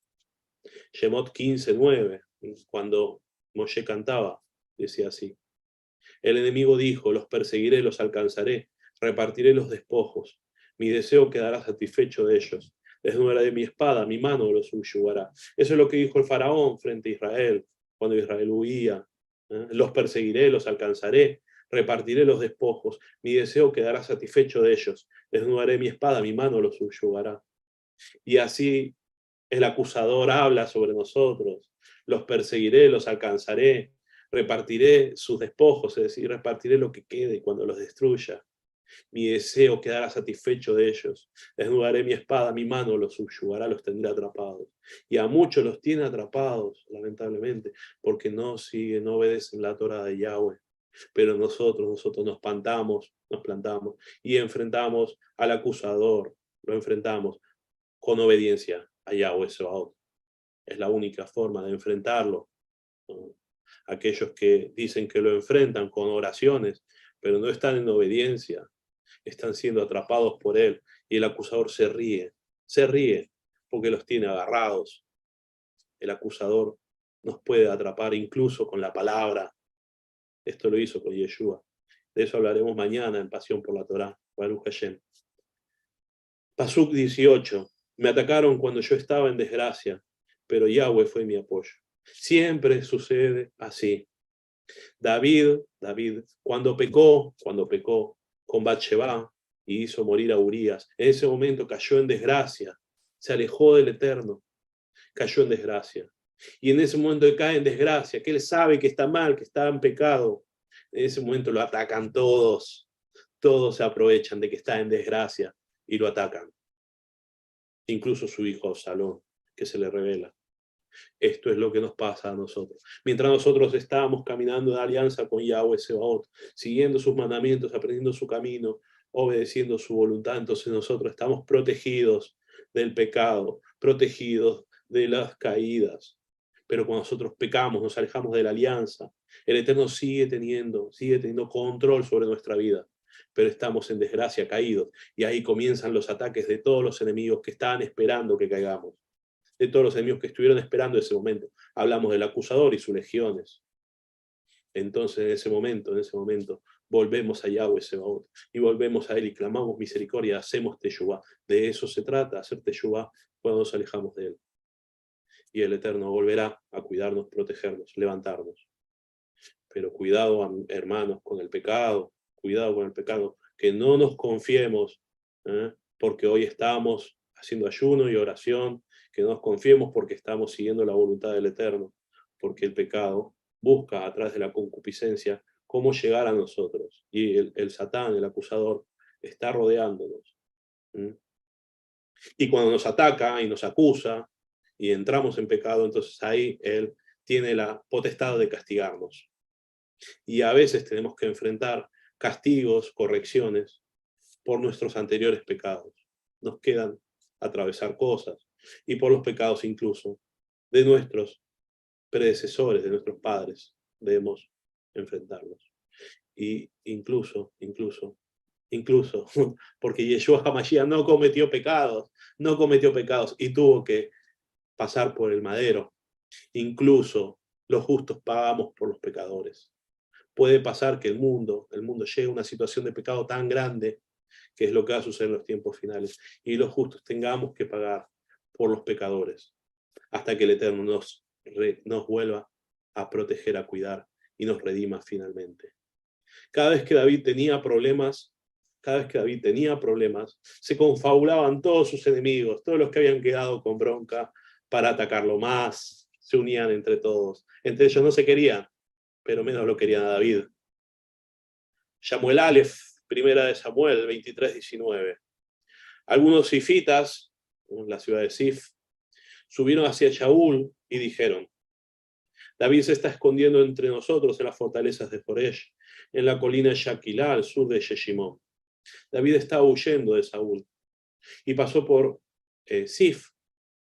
Shemot 15:9, cuando Moshe cantaba, decía así, El enemigo dijo, los perseguiré, los alcanzaré, repartiré los despojos. Mi deseo quedará satisfecho de ellos. Desnudaré mi espada, mi mano los subyugará. Eso es lo que dijo el faraón frente a Israel, cuando Israel huía. Los perseguiré, los alcanzaré, repartiré los despojos. Mi deseo quedará satisfecho de ellos. Desnudaré mi espada, mi mano los subyugará. Y así el acusador habla sobre nosotros. Los perseguiré, los alcanzaré, repartiré sus despojos, es decir, repartiré lo que quede cuando los destruya. Mi deseo quedará satisfecho de ellos. Desnudaré mi espada, mi mano los subyugará, los tendré atrapados. Y a muchos los tiene atrapados, lamentablemente, porque no siguen, no obedecen la Torah de Yahweh. Pero nosotros nos plantamos y enfrentamos al acusador, lo enfrentamos con obediencia a Yahweh Sebaot. Es la única forma de enfrentarlo. ¿No? Aquellos que dicen que lo enfrentan con oraciones, pero no están en obediencia, están siendo atrapados por él, y el acusador se ríe, porque los tiene agarrados. El acusador nos puede atrapar incluso con la palabra. Esto lo hizo con Yeshua. De eso hablaremos mañana en Pasión por la Torá. Baruch Hashem. Pasuk 18. Me atacaron cuando yo estaba en desgracia, pero Yahweh fue mi apoyo. Siempre sucede así. David, cuando pecó con Bathsheba y hizo morir a Urías, en ese momento cayó en desgracia, se alejó del Eterno, cayó en desgracia. Y en ese momento que cae en desgracia, que él sabe que está mal, que está en pecado, en ese momento lo atacan todos se aprovechan de que está en desgracia y lo atacan. Incluso su hijo Absalón, que se le revela. Esto es lo que nos pasa a nosotros. Mientras nosotros estábamos caminando en alianza con Yahweh Sebaot, siguiendo sus mandamientos, aprendiendo su camino, obedeciendo su voluntad, entonces nosotros estamos protegidos del pecado, protegidos de las caídas. Pero cuando nosotros pecamos, nos alejamos de la alianza, el Eterno sigue teniendo control sobre nuestra vida, pero estamos en desgracia, caídos, y ahí comienzan los ataques de todos los enemigos que estaban esperando que caigamos, de todos los enemigos que estuvieron esperando ese momento. Hablamos del acusador y sus legiones. Entonces, en ese momento, volvemos a Yahweh Sebaot, y volvemos a Él y clamamos misericordia, hacemos teshuvá. De eso se trata, hacer teshuvá cuando nos alejamos de Él. Y el Eterno volverá a cuidarnos, protegernos, levantarnos. Pero cuidado, hermanos, con el pecado, que no nos confiemos, porque hoy estamos haciendo ayuno y oración, que no nos confiemos porque estamos siguiendo la voluntad del Eterno, porque el pecado busca a través de la concupiscencia cómo llegar a nosotros, y el Satán, el acusador, está rodeándonos. Y cuando nos ataca y nos acusa, y entramos en pecado, entonces ahí él tiene la potestad de castigarnos. Y a veces tenemos que enfrentar castigos, correcciones por nuestros anteriores pecados. Nos quedan atravesar cosas, y por los pecados incluso de nuestros predecesores, de nuestros padres, debemos enfrentarlos. Y incluso, porque Yeshua HaMashiach no cometió pecados, y tuvo que pasar por el madero. Incluso los justos pagamos por los pecadores. Puede pasar que el mundo llegue a una situación de pecado tan grande, que es lo que va a suceder en los tiempos finales, y los justos tengamos que pagar por los pecadores, hasta que el Eterno nos vuelva a proteger, a cuidar, y nos redima finalmente. Cada vez que David tenía problemas, se confabulaban todos sus enemigos, todos los que habían quedado con bronca, para atacarlo más. Se unían entre todos. Entre ellos no se querían, pero menos lo querían a David. Samuel Aleph, primera de Samuel, 23:19. Algunos sifitas, en la ciudad de Sif, subieron hacia Shaul y dijeron: David se está escondiendo entre nosotros en las fortalezas de Joresh, en la colina de Shaquilá, al sur de Yeshimón. David estaba huyendo de Saúl y pasó por Sif.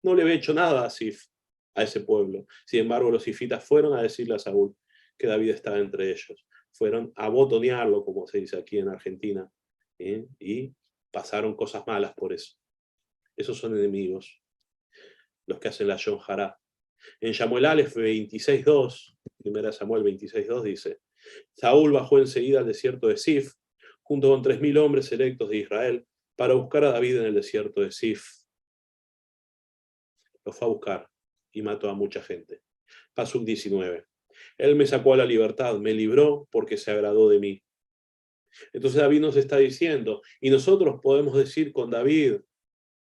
No le había hecho nada a Sif, a ese pueblo. Sin embargo, los sifitas fueron a decirle a Saúl que David estaba entre ellos. Fueron a botonearlo, como se dice aquí en Argentina, y pasaron cosas malas por eso. Esos son enemigos, los que hacen la Yom Hará. En Samuel Aleph 26:2, primera Samuel 26:2 dice: Saúl bajó enseguida al desierto de Sif, junto con 3000 hombres electos de Israel, para buscar a David en el desierto de Sif. Lo fue a buscar y mató a mucha gente. Pasuk 19. Él me sacó a la libertad, me libró porque se agradó de mí. Entonces David nos está diciendo, y nosotros podemos decir con David,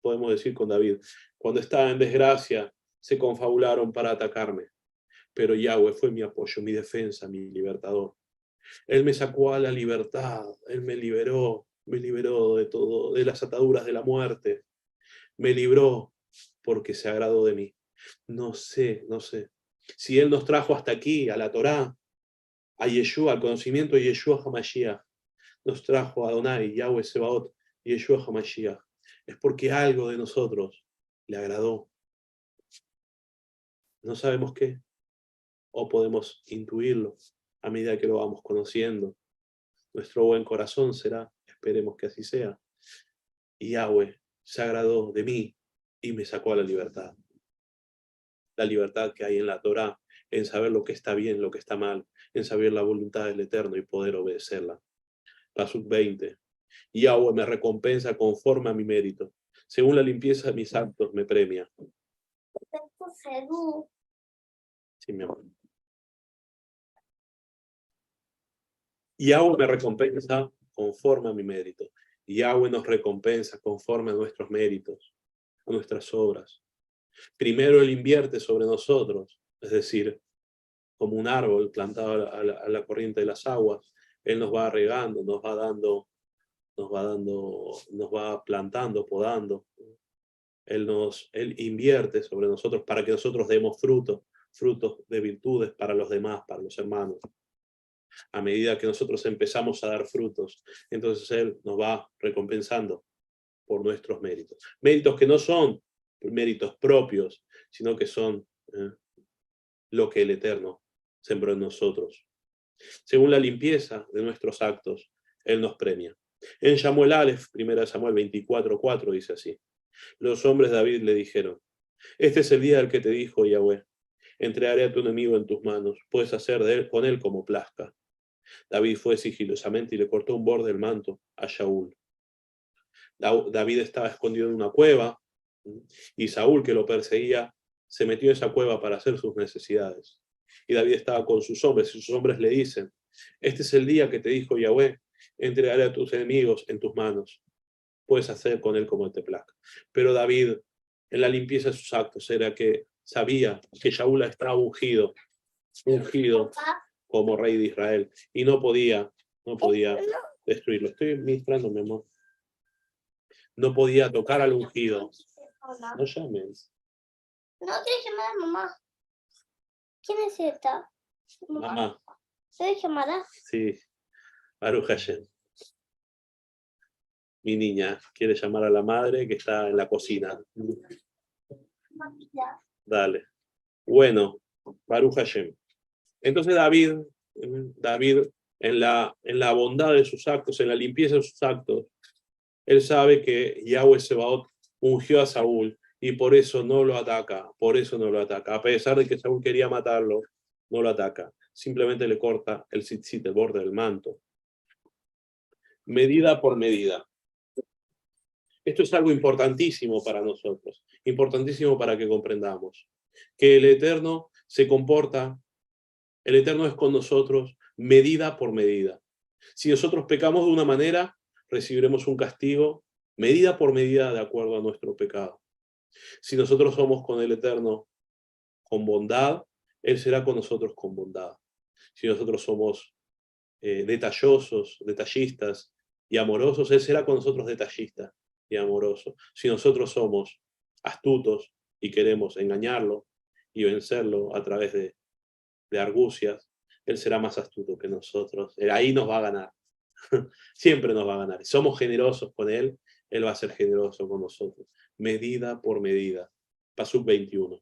cuando estaba en desgracia, se confabularon para atacarme, pero Yahweh fue mi apoyo, mi defensa, mi libertador. Él me sacó a la libertad, Él me liberó de todo, de las ataduras de la muerte, me libró porque se agradó de mí. No sé. Si Él nos trajo hasta aquí, a la Torá, a Yeshua, al conocimiento de Yeshua HaMashiach, nos trajo a Adonai, Yahweh Sebaot, Yeshua HaMashiach, es porque algo de nosotros le agradó. No sabemos qué, o podemos intuirlo a medida que lo vamos conociendo. Nuestro buen corazón será, esperemos que así sea. Y Yahweh se agradó de mí y me sacó a la libertad. La libertad que hay en la Torá, en saber lo que está bien, lo que está mal, en saber la voluntad del Eterno y poder obedecerla. Pasuk 20. Yahweh me recompensa conforme a mi mérito. Según la limpieza de mis actos me premia. Sí, mi amor. Yahweh me recompensa conforme a mi mérito. Yahweh nos recompensa conforme a nuestros méritos, a nuestras obras. Primero Él invierte sobre nosotros, es decir, como un árbol plantado a la corriente de las aguas, Él nos va regando, nos va plantando, podando. Él invierte sobre nosotros para que nosotros demos frutos de virtudes para los demás, para los hermanos. A medida que nosotros empezamos a dar frutos, entonces Él nos va recompensando por nuestros méritos. Méritos que no son méritos propios, sino que son lo que el Eterno sembró en nosotros. Según la limpieza de nuestros actos, Él nos premia. En Samuel Aleph, 1 Samuel 24:4, dice así. Los hombres de David le dijeron, este es el día del que te dijo Yahweh, entregaré a tu enemigo en tus manos, puedes hacer con él como plazca. David fue sigilosamente y le cortó un borde del manto a Saúl. David estaba escondido en una cueva y Saúl, que lo perseguía, se metió en esa cueva para hacer sus necesidades. Y David estaba con sus hombres y sus hombres le dicen, este es el día que te dijo Yahweh, entregaré a tus enemigos en tus manos, puedes hacer con él como te plazca. Pero David, en la limpieza de sus actos, era que sabía que Saúl estaba ungido como rey de Israel y no podía destruirlo. Estoy ministrando, mi amor. No podía tocar al ungido. No llames. No te llamar a mamá. ¿Quién es esta? Mamá. ¿Se llamará? Sí. Baruch Hashem. Mi niña quiere llamar a la madre que está en la cocina. Dale. Bueno, Baruch Hashem. Entonces David en la bondad de sus actos, en la limpieza de sus actos, él sabe que Yahweh Sebaot ungió a Saúl y por eso no lo ataca, A pesar de que Saúl quería matarlo, no lo ataca. Simplemente le corta el tzitzit, el borde del manto. Medida por medida. Esto es algo importantísimo para nosotros, importantísimo para que comprendamos que el Eterno se comporta, el Eterno es con nosotros medida por medida. Si nosotros pecamos de una manera, recibiremos un castigo medida por medida de acuerdo a nuestro pecado. Si nosotros somos con el Eterno con bondad, Él será con nosotros con bondad. Si nosotros somos detallistas y amorosos, Él será con nosotros detallista y amoroso. Si nosotros somos astutos y queremos engañarlo y vencerlo a través de argucias, Él será más astuto que nosotros. Ahí nos va a ganar. Siempre nos va a ganar. Si somos generosos con Él, Él va a ser generoso con nosotros. Medida por medida. Pasuk 21.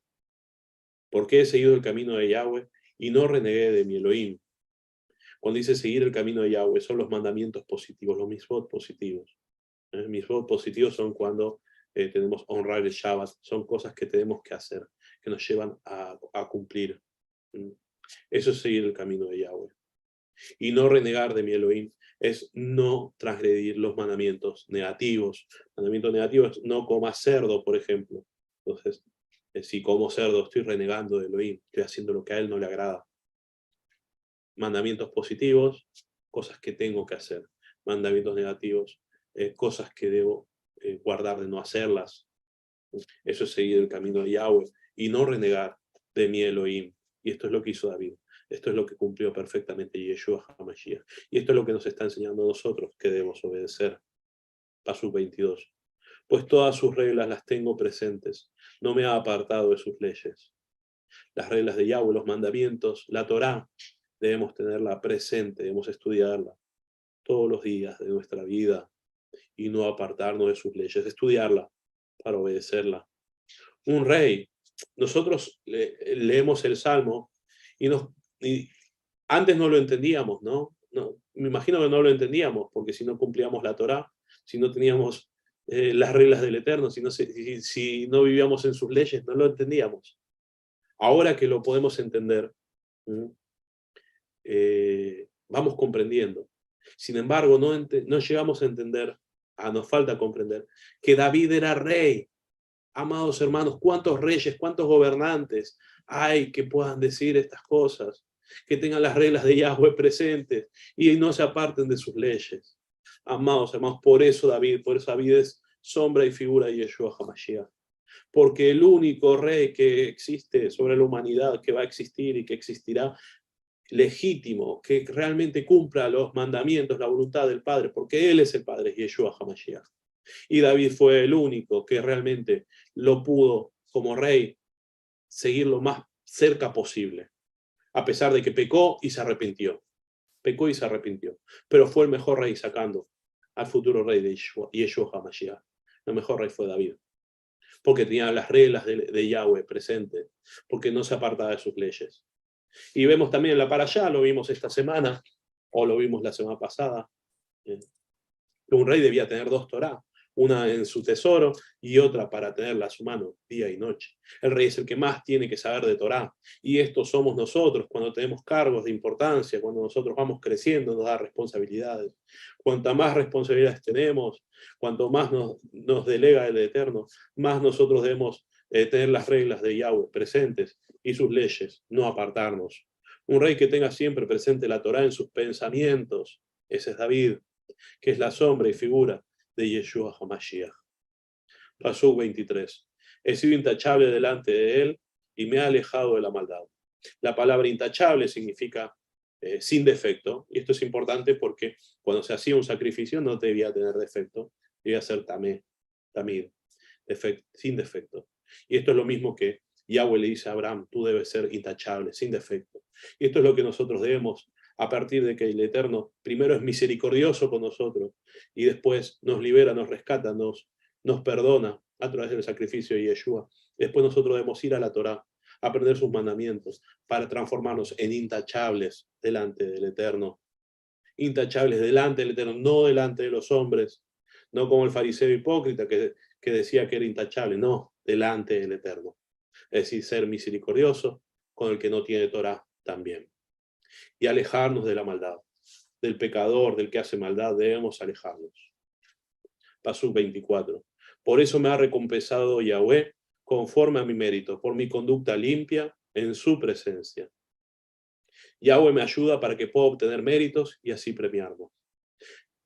¿Por qué he seguido el camino de Yahweh y no renegué de mi Elohim? Cuando dice seguir el camino de Yahweh, son los mandamientos positivos, los mitzvot positivos. Mitzvot positivos son cuando tenemos honrar el Shabbat, son cosas que tenemos que hacer, que nos llevan a cumplir. Eso es seguir el camino de Yahweh. Y no renegar de mi Elohim es no transgredir los mandamientos negativos. Mandamiento negativo es no comas cerdo, por ejemplo. Entonces, si como cerdo estoy renegando de Elohim, estoy haciendo lo que a él no le agrada. Mandamientos positivos, cosas que tengo que hacer. Mandamientos negativos, cosas que debo guardar de no hacerlas. Eso es seguir el camino de Yahweh y no renegar de mi Elohim. Y esto es lo que hizo David. Esto es lo que cumplió perfectamente Yeshua HaMashiach. Y esto es lo que nos está enseñando a nosotros que debemos obedecer. Pasuk 22. Pues todas sus reglas las tengo presentes. No me ha apartado de sus leyes. Las reglas de Yahweh, los mandamientos, la Torá, debemos tenerla presente, debemos estudiarla todos los días de nuestra vida y no apartarnos de sus leyes. Estudiarla para obedecerla. Un rey, nosotros leemos el Salmo y antes no lo entendíamos, ¿no? Me imagino que no lo entendíamos, porque si no cumplíamos la Torá, si no teníamos las reglas del Eterno, si no vivíamos en sus leyes, no lo entendíamos. Ahora que lo podemos entender, vamos comprendiendo. Sin embargo, no llegamos a entender, nos falta comprender, que David era rey. Amados hermanos, ¿cuántos reyes, cuántos gobernantes hay que puedan decir estas cosas? Que tengan las reglas de Yahweh presentes y no se aparten de sus leyes. Amados hermanos, por eso David es sombra y figura de Yeshua HaMashiach. Porque el único rey que existe sobre la humanidad, que va a existir y que existirá, legítimo, que realmente cumpla los mandamientos, la voluntad del Padre, porque Él es el Padre, Yeshua HaMashiach. Y David fue el único que realmente lo pudo, como rey, seguir lo más cerca posible, a pesar de que pecó y se arrepintió. Pecó y se arrepintió, pero fue el mejor rey sacando al futuro rey de Yeshua HaMashiach. El mejor rey fue David, porque tenía las reglas de Yahweh presentes, porque no se apartaba de sus leyes. Y vemos también la parashá, lo vimos esta semana, o lo vimos la semana pasada, que un rey debía tener dos Torá, una en su tesoro y otra para tenerla a su mano día y noche. El rey es el que más tiene que saber de Torá, y estos somos nosotros cuando tenemos cargos de importancia, cuando nosotros vamos creciendo, nos da responsabilidades. Cuanta más responsabilidades tenemos, cuanto más nos delega el Eterno, más nosotros debemos tener las reglas de Yahweh presentes y sus leyes, no apartarnos. Un rey que tenga siempre presente la Torá en sus pensamientos, ese es David, que es la sombra y figura de Yeshua HaMashiach. Pasuk 23. He sido intachable delante de él y me ha alejado de la maldad. La palabra intachable significa sin defecto, y esto es importante porque cuando se hacía un sacrificio no debía tener defecto, debía ser tamid, sin defecto. Y esto es lo mismo que Yahweh le dice a Abraham, tú debes ser intachable, sin defecto. Y esto es lo que nosotros debemos, a partir de que el Eterno primero es misericordioso con nosotros y después nos libera, nos rescata, nos perdona a través del sacrificio de Yeshua. Después nosotros debemos ir a la Torá, aprender sus mandamientos para transformarnos en intachables delante del Eterno. Intachables delante del Eterno, no delante de los hombres, no como el fariseo hipócrita que decía que era intachable, no, delante del Eterno. Es decir, ser misericordioso con el que no tiene Torá también. Y alejarnos de la maldad, del pecador, del que hace maldad, debemos alejarnos. Pasuk 24. Por eso me ha recompensado Yahweh conforme a mi mérito, por mi conducta limpia en su presencia. Yahweh me ayuda para que pueda obtener méritos y así premiarnos.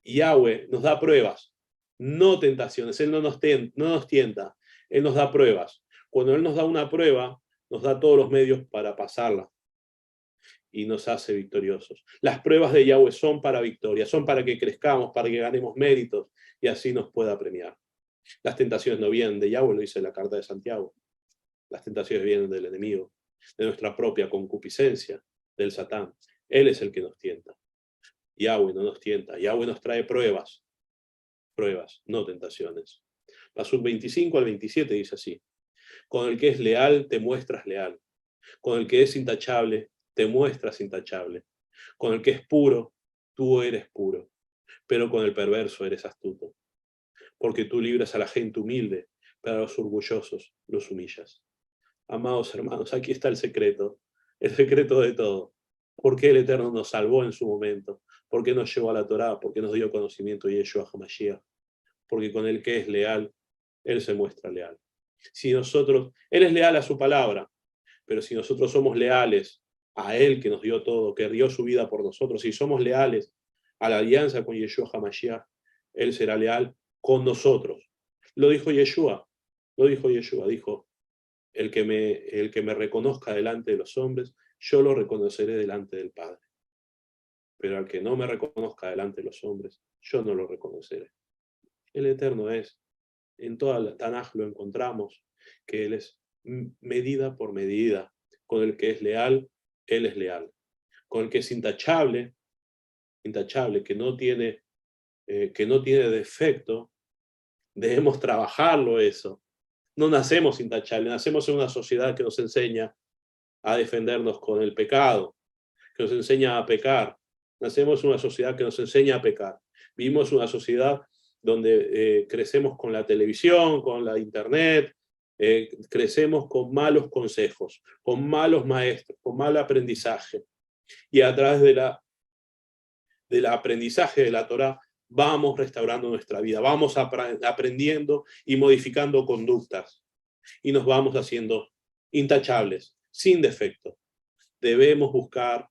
Yahweh nos da pruebas, no tentaciones. Él no nos tienta, Él nos da pruebas. Cuando Él nos da una prueba, nos da todos los medios para pasarla y nos hace victoriosos. Las pruebas de Yahweh son para victoria, son para que crezcamos, para que ganemos méritos y así nos pueda premiar. Las tentaciones no vienen de Yahweh, lo dice la carta de Santiago. Las tentaciones vienen del enemigo, de nuestra propia concupiscencia, del Satán. Él es el que nos tienta. Yahweh no nos tienta. Yahweh nos trae pruebas, no tentaciones. Pasuk 25 al 27 dice así: con el que es leal, te muestras leal. Con el que es intachable, te muestras intachable. Con el que es puro, tú eres puro. Pero con el perverso eres astuto. Porque tú libras a la gente humilde, pero a los orgullosos los humillas. Amados hermanos, aquí está el secreto de todo. ¿Por qué el Eterno nos salvó en su momento? ¿Por qué nos llevó a la Torá? ¿Por qué nos dio conocimiento de Yeshua HaMashiach? Porque con el que es leal, Él se muestra leal. Si nosotros, Él es leal a su palabra, pero si nosotros somos leales a Él que nos dio todo, que dio su vida por nosotros, si somos leales a la alianza con Yeshua HaMashiach, Él será leal con nosotros. Lo dijo Yeshua, dijo, el que me reconozca delante de los hombres, yo lo reconoceré delante del Padre. Pero al que no me reconozca delante de los hombres, yo no lo reconoceré. El Eterno es, en toda la Tanaj lo encontramos, que Él es medida por medida. Con el que es leal, Él es leal. Con el que es intachable, que no tiene defecto, debemos trabajarlo eso. No nacemos intachables, nacemos en una sociedad que nos enseña a defendernos con el pecado, que nos enseña a pecar. Nacemos en una sociedad que nos enseña a pecar. Vivimos en una sociedad donde crecemos con la televisión, con la internet, crecemos con malos consejos, con malos maestros, con mal aprendizaje. Y a través del aprendizaje de la Torá vamos restaurando nuestra vida, vamos aprendiendo y modificando conductas y nos vamos haciendo intachables, sin defecto. Debemos buscar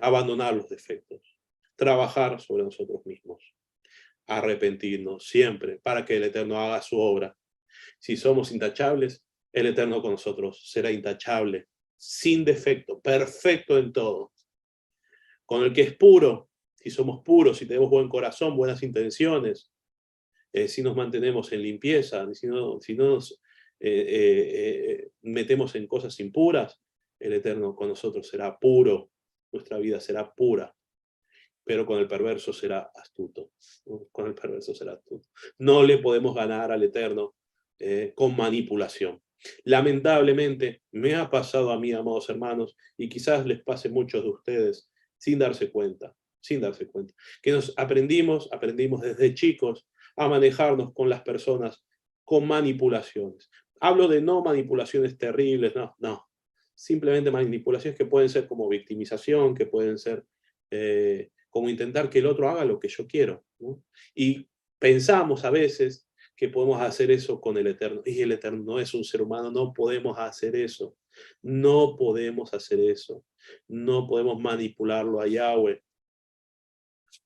abandonar los defectos, trabajar sobre nosotros mismos, arrepentirnos siempre para que el Eterno haga su obra. Si somos intachables, el Eterno con nosotros será intachable, sin defecto, perfecto en todo. Con el que es puro, si somos puros, si tenemos buen corazón, buenas intenciones, si nos mantenemos en limpieza, si no nos metemos en cosas impuras, el Eterno con nosotros será puro, nuestra vida será pura, pero con el perverso será astuto. Con el perverso será astuto. No le podemos ganar al Eterno con manipulación. Lamentablemente, me ha pasado a mí, amados hermanos, y quizás les pase a muchos de ustedes, sin darse cuenta, que aprendimos desde chicos a manejarnos con las personas con manipulaciones. Hablo de no manipulaciones terribles, no. Simplemente manipulaciones que pueden ser como victimización, que pueden ser como intentar que el otro haga lo que yo quiero, ¿no? Y pensamos a veces que podemos hacer eso con el Eterno. Y el Eterno no es un ser humano, no podemos hacer eso. No podemos hacer eso. No podemos manipularlo a Yahweh.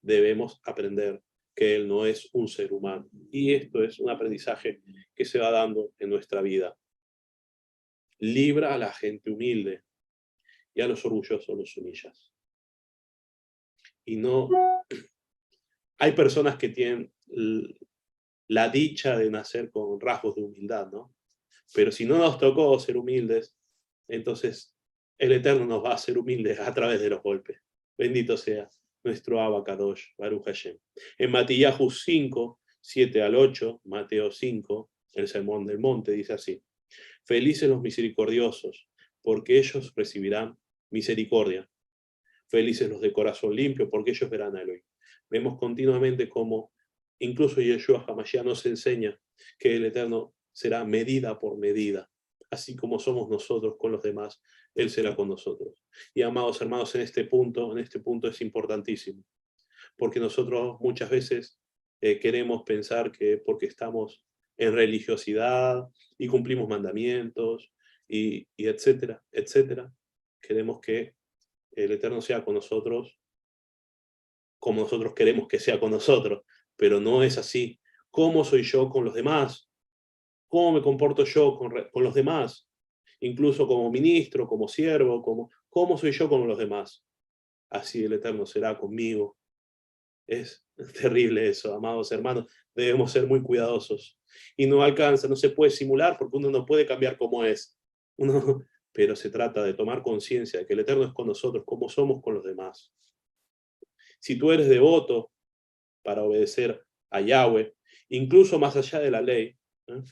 Debemos aprender que Él no es un ser humano. Y esto es un aprendizaje que se va dando en nuestra vida. Libra a la gente humilde y a los orgullosos los humillas. Y no... Hay personas que tienen la dicha de nacer con rasgos de humildad, ¿no? Pero si no nos tocó ser humildes, entonces el Eterno nos va a hacer humildes a través de los golpes. Bendito sea nuestro Abba Kadosh, Baruch Hashem. En Matillahu 5, 7 al 8, Mateo 5, el Sermón del Monte, dice así: Felices los misericordiosos, porque ellos recibirán misericordia. Felices los de corazón limpio, porque ellos verán a Elohim. Vemos continuamente cómo incluso Yeshua HaMashiach nos enseña que el Eterno será medida por medida. Así como somos nosotros con los demás, Él será con nosotros. Y amados hermanos, en este punto es importantísimo. Porque nosotros muchas veces queremos pensar que porque estamos en religiosidad y cumplimos mandamientos y etcétera, queremos que el Eterno sea con nosotros como nosotros queremos que sea con nosotros, pero no es así. ¿Cómo soy yo con los demás? ¿Cómo me comporto yo con los demás? Incluso como ministro, como siervo, ¿cómo soy yo con los demás? Así el Eterno será conmigo. Es terrible eso, amados hermanos. Debemos ser muy cuidadosos. Y no alcanza, no se puede simular porque uno no puede cambiar como es. Pero se trata de tomar conciencia de que el Eterno es con nosotros, como somos con los demás. Si tú eres devoto para obedecer a Yahweh, incluso más allá de la ley,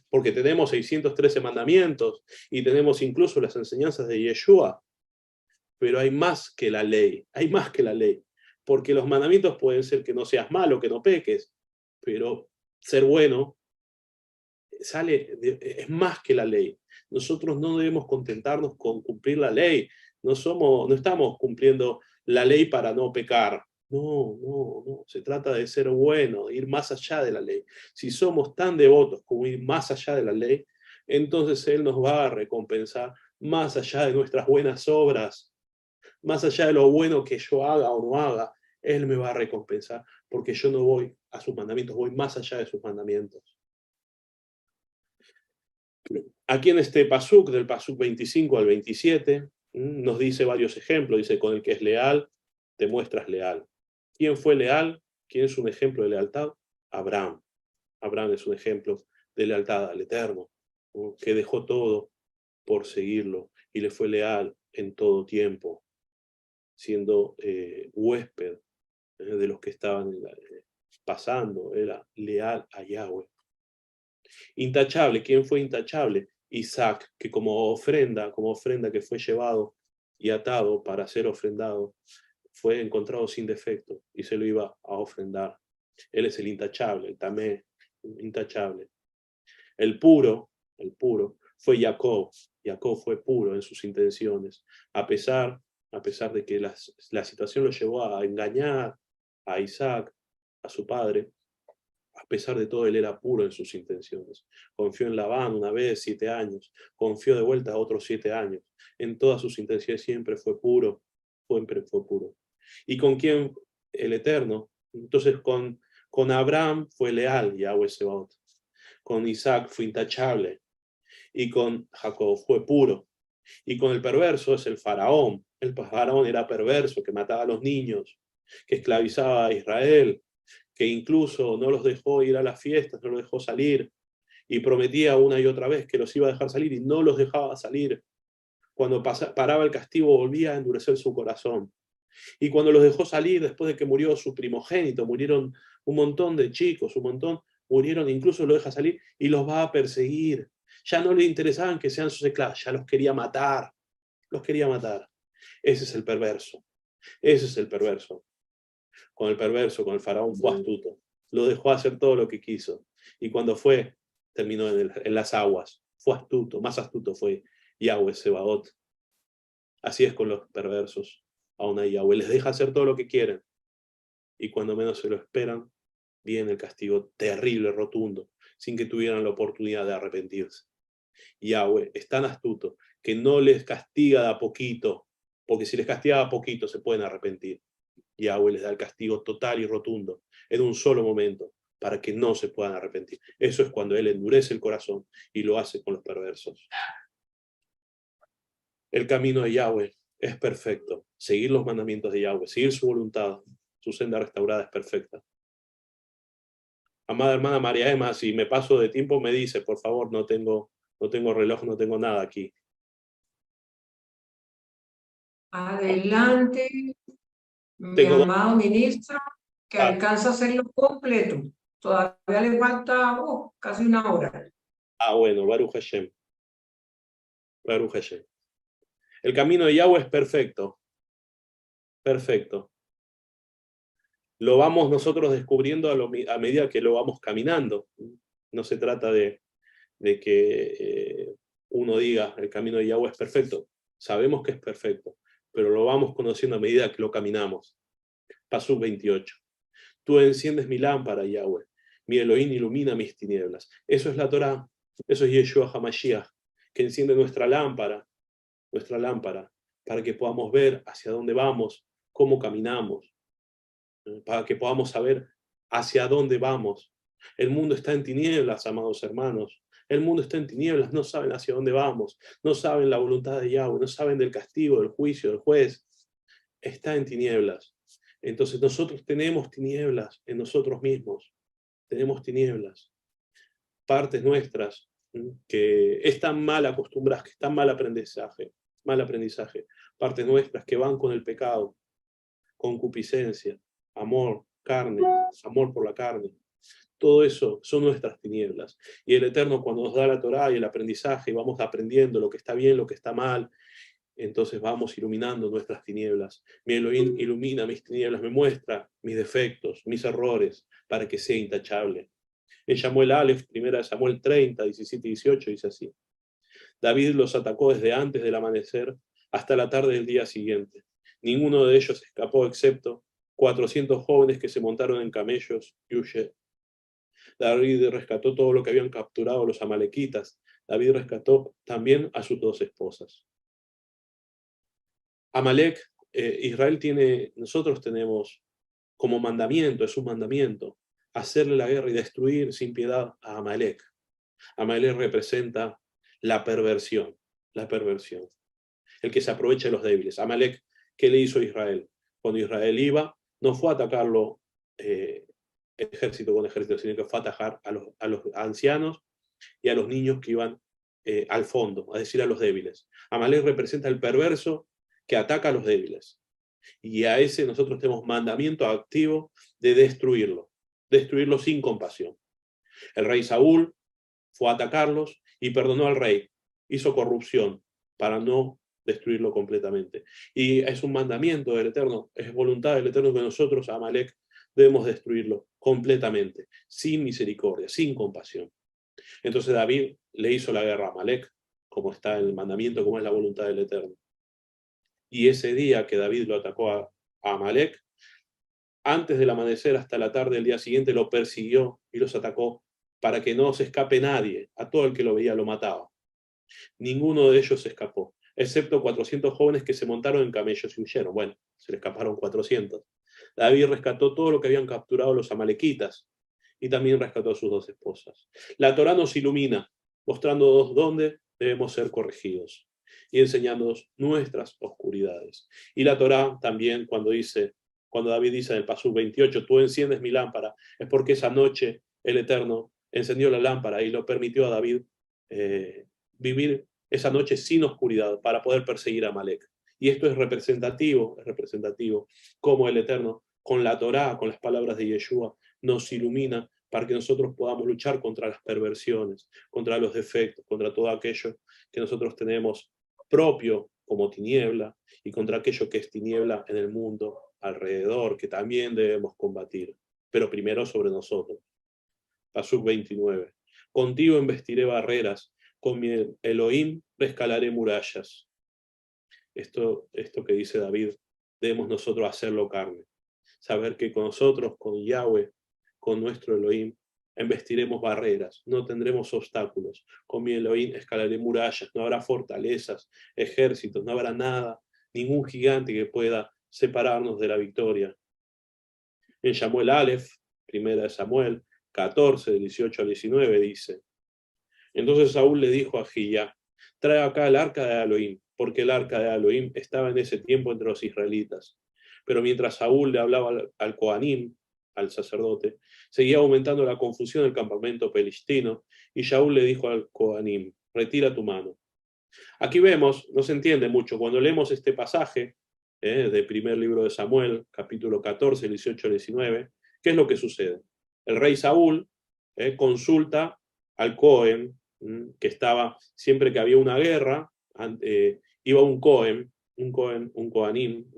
porque tenemos 613 mandamientos y tenemos incluso las enseñanzas de Yeshua, pero hay más que la ley, porque los mandamientos pueden ser que no seas malo, que no peques, pero ser bueno es más que la ley. Nosotros no debemos contentarnos con cumplir la ley, No estamos cumpliendo la ley para no pecar. No. Se trata de ser bueno, de ir más allá de la ley. Si somos tan devotos como ir más allá de la ley, entonces Él nos va a recompensar más allá de nuestras buenas obras, más allá de lo bueno que yo haga o no haga. Él me va a recompensar, porque yo no voy a sus mandamientos, voy más allá de sus mandamientos. Aquí en este pasuk, del pasuk 25 al 27, nos dice varios ejemplos. Dice, con el que es leal, te muestras leal. ¿Quién fue leal? ¿Quién es un ejemplo de lealtad? Abraham. Abraham es un ejemplo de lealtad al Eterno, ¿no? Que dejó todo por seguirlo y le fue leal en todo tiempo, siendo huésped de los que estaban pasando, era leal a Yahweh. Intachable, ¿quién fue intachable? Isaac, que como ofrenda que fue llevado y atado para ser ofrendado, fue encontrado sin defecto y se lo iba a ofrendar. Él es el intachable, el tamé, intachable. El puro, fue Jacob. Jacob fue puro en sus intenciones, a pesar de que la situación lo llevó a engañar a Isaac, a su padre. A pesar de todo, él era puro en sus intenciones. Confió en Labán una vez, 7 años. Confió de vuelta otros 7 años. En todas sus intenciones siempre fue puro. Siempre fue puro. ¿Y con quién? El Eterno. Entonces con Abraham fue leal, Yahweh Sebaot. Con Isaac fue intachable. Y con Jacob fue puro. Y con el perverso es el faraón. El faraón era perverso, que mataba a los niños, que esclavizaba a Israel, que incluso no los dejó ir a las fiestas, no los dejó salir, y prometía una y otra vez que los iba a dejar salir y no los dejaba salir. Cuando paraba el castigo volvía a endurecer su corazón. Y cuando los dejó salir, después de que murió su primogénito, murieron un montón de chicos, murieron, incluso lo deja salir y los va a perseguir. Ya no le interesaban que sean sus esclavos, ya los quería matar. Ese es el perverso. Con el perverso, con el faraón, fue astuto. Lo dejó hacer todo lo que quiso. Y cuando terminó en las aguas. Fue astuto, más astuto fue Yahweh Sebaot. Así es con los perversos. Aún a Yahweh les deja hacer todo lo que quieren. Y cuando menos se lo esperan, viene el castigo terrible, rotundo, sin que tuvieran la oportunidad de arrepentirse. Yahweh es tan astuto que no les castiga de a poquito, porque si les castiga de a poquito se pueden arrepentir. Yahweh les da el castigo total y rotundo en un solo momento para que no se puedan arrepentir. Eso es cuando Él endurece el corazón y lo hace con los perversos. El camino de Yahweh es perfecto. Seguir los mandamientos de Yahweh, seguir su voluntad, su senda restaurada es perfecta. Amada hermana María Emma, si me paso de tiempo me dice, por favor, no tengo reloj, no tengo nada aquí. Adelante, mi Tengo amado ministro, que alcanza a hacerlo completo. Todavía le falta casi una hora. Bueno, Baruch Hashem. Baruch Hashem. El camino de Yahweh es perfecto. Perfecto. Lo vamos nosotros descubriendo a medida que lo vamos caminando. No se trata de que uno diga el camino de Yahweh es perfecto. Sabemos que es perfecto, pero lo vamos conociendo a medida que lo caminamos. Pasuk 28. Tú enciendes mi lámpara, Yahweh. Mi Elohim ilumina mis tinieblas. Eso es la Torá. Eso es Yeshua HaMashiach, que enciende nuestra lámpara, para que podamos ver hacia dónde vamos, cómo caminamos, para que podamos saber hacia dónde vamos. El mundo está en tinieblas, amados hermanos. El mundo está en tinieblas, no saben hacia dónde vamos, no saben la voluntad de Yahweh, no saben del castigo, del juicio, del juez. Está en tinieblas. Entonces nosotros tenemos tinieblas en nosotros mismos. Tenemos tinieblas. Partes nuestras que están mal acostumbradas, que están mal aprendizaje. Partes nuestras que van con el pecado, concupiscencia, amor, carne, amor por la carne. Todo eso son nuestras tinieblas. Y el Eterno, cuando nos da la Torá y el aprendizaje, y vamos aprendiendo lo que está bien, lo que está mal, entonces vamos iluminando nuestras tinieblas. Mi Elohim ilumina mis tinieblas, me muestra mis defectos, mis errores, para que sea intachable. En Samuel Aleph, 1 Samuel 30, 17 y 18, dice así. David los atacó desde antes del amanecer hasta la tarde del día siguiente. Ninguno de ellos escapó excepto 400 jóvenes que se montaron en camellos y huyeron. David rescató todo lo que habían capturado los amalequitas. David rescató también a sus 2 esposas. Amalek, nosotros tenemos como mandamiento, es un mandamiento, hacerle la guerra y destruir sin piedad a Amalek. Amalek representa la perversión, el que se aprovecha de los débiles. Amalek, ¿qué le hizo a Israel? Cuando Israel iba, no fue a atacarlo ejército con ejército, sino que fue a atacar a los ancianos y a los niños que iban al fondo, a decir a los débiles. Amalek representa el perverso que ataca a los débiles. Y a ese nosotros tenemos mandamiento activo de destruirlo sin compasión. El rey Saúl fue a atacarlos y perdonó al rey, hizo corrupción para no destruirlo completamente. Y es un mandamiento del Eterno, es voluntad del Eterno que nosotros a Amalek debemos destruirlo completamente, sin misericordia, sin compasión. Entonces David le hizo la guerra a Amalek, como está en el mandamiento, como es la voluntad del Eterno. Y ese día que David lo atacó a Amalek, antes del amanecer hasta la tarde del día siguiente lo persiguió y los atacó para que no se escape nadie. A todo el que lo veía lo mataba. Ninguno de ellos se escapó, excepto 400 jóvenes que se montaron en camellos y huyeron. Bueno, se le escaparon 400. David rescató todo lo que habían capturado los amalequitas y también rescató a sus 2 esposas. La Torá nos ilumina, mostrándonos dónde debemos ser corregidos y enseñándonos nuestras oscuridades. Y la Torá también, cuando David dice en el Pasuk 28, tú enciendes mi lámpara, es porque esa noche el Eterno encendió la lámpara y lo permitió a David vivir esa noche sin oscuridad para poder perseguir a Amalek. Y esto es representativo como el Eterno, con la Torá, con las palabras de Yeshua, nos ilumina para que nosotros podamos luchar contra las perversiones, contra los defectos, contra todo aquello que nosotros tenemos propio como tiniebla y contra aquello que es tiniebla en el mundo alrededor, que también debemos combatir, pero primero sobre nosotros. Pasuk 29. Contigo embestiré barreras, con mi Elohim rescalaré murallas. Esto que dice David, debemos nosotros hacerlo carne. Saber que con nosotros, con Yahweh, con nuestro Elohim, embestiremos barreras, no tendremos obstáculos. Con mi Elohim escalaré murallas, no habrá fortalezas, ejércitos, no habrá nada, ningún gigante que pueda separarnos de la victoria. En Samuel Aleph, primera de Samuel, 14, del 18 al 19, dice: entonces Saúl le dijo a Ahijah, trae acá el arca de Elohim, porque el arca de Elohim estaba en ese tiempo entre los israelitas. Pero mientras Saúl le hablaba al Coanim, al sacerdote, seguía aumentando la confusión del campamento pelistino, y Saúl le dijo al Coanim, retira tu mano. Aquí vemos, no se entiende mucho, cuando leemos este pasaje del primer libro de Samuel, capítulo 14, 18 al 19, ¿qué es lo que sucede? El rey Saúl consulta al Cohen, que estaba, siempre que había una guerra, iba un Cohen, un Coanim,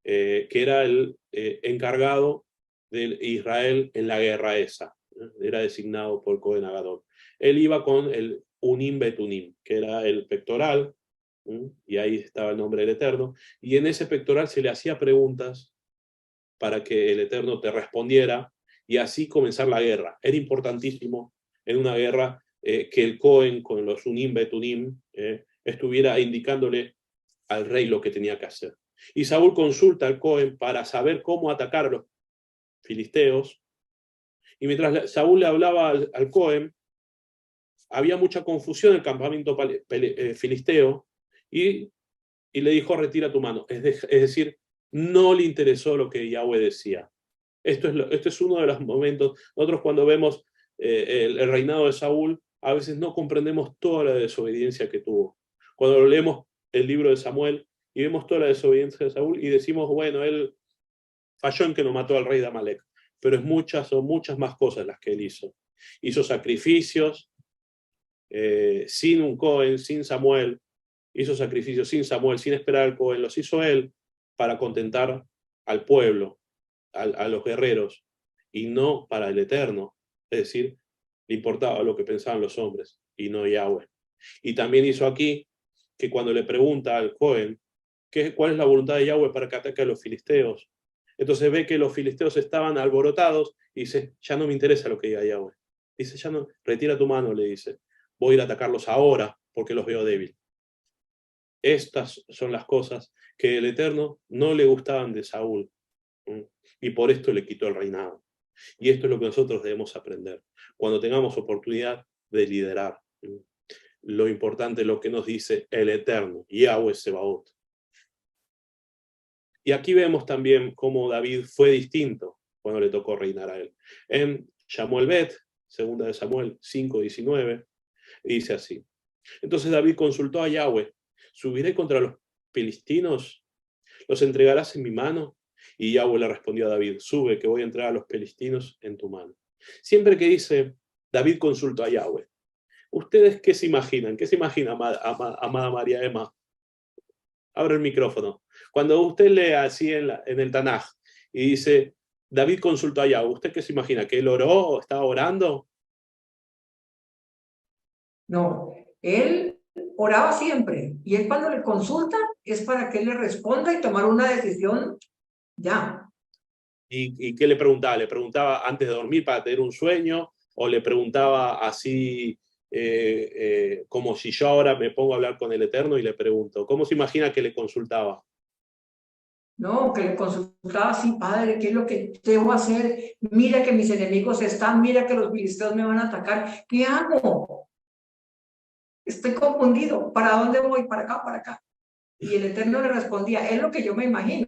que era el encargado de Israel en la guerra esa, era designado por Cohen Agadol. Él iba con el Unim Betunim, que era el pectoral, y ahí estaba el nombre del Eterno, y en ese pectoral se le hacía preguntas para que el Eterno te respondiera, y así comenzar la guerra. Era importantísimo en una guerra que el Cohen con los Unim Betunim estuviera indicándole al rey lo que tenía que hacer. Y Saúl consulta al Cohen para saber cómo atacar a los filisteos, y mientras Saúl le hablaba al Cohen, había mucha confusión en el campamento filisteo, y le dijo, retira tu mano. Es decir, no le interesó lo que Yahweh decía. Esto es uno de los momentos, nosotros cuando vemos el reinado de Saúl, a veces no comprendemos toda la desobediencia que tuvo. Cuando leemos el libro de Samuel y vemos toda la desobediencia de Saúl y decimos, bueno, él falló en que no mató al rey de Amalek, pero son muchas más cosas las que él hizo. Hizo sacrificios sin un Cohen, sin Samuel, hizo sacrificios sin Samuel, sin esperar al Cohen, los hizo él para contentar al pueblo, a los guerreros, y no para el Eterno. Es decir, le importaba lo que pensaban los hombres y no Yahweh. Y también hizo aquí que cuando le pregunta al Cohen cuál es la voluntad de Yahweh para que ataque a los filisteos, entonces ve que los filisteos estaban alborotados y dice, ya no me interesa lo que diga Yahweh. Dice, ya no, retira tu mano, le dice, voy a ir a atacarlos ahora porque los veo débiles. Estas son las cosas que el Eterno no le gustaban de Saúl, y por esto le quitó el reinado. Y esto es lo que nosotros debemos aprender cuando tengamos oportunidad de liderar. Lo importante es lo que nos dice el Eterno, Yahweh Sebaot. Y aquí vemos también cómo David fue distinto cuando le tocó reinar a él. En Samuel Bet, segunda de Samuel 5:19, dice así. Entonces David consultó a Yahweh, ¿subiré contra los filistinos? ¿Los entregarás en mi mano? Y Yahweh le respondió a David, sube, que voy a entregar a los filistinos en tu mano. Siempre que dice, David consultó a Yahweh, ¿ustedes qué se imaginan? ¿Qué se imagina, amada María Emma? Abre el micrófono. Cuando usted lee así en el Tanaj y dice, David consultó a Yahweh, ¿usted qué se imagina? ¿Que él oró o estaba orando? No, él oraba siempre y él cuando le consulta es para que él le responda y tomar una decisión ya. ¿Y qué le preguntaba? ¿Le preguntaba antes de dormir para tener un sueño? ¿O le preguntaba así como si yo ahora me pongo a hablar con el Eterno y le pregunto? ¿Cómo se imagina que le consultaba? No, que le consultaba así, padre, ¿qué es lo que debo hacer? Mira que mis enemigos están, mira que los filisteos me van a atacar. ¿Qué hago? Estoy confundido. ¿Para dónde voy? ¿Para acá? ¿Para acá? Y el Eterno le respondía, es lo que yo me imagino.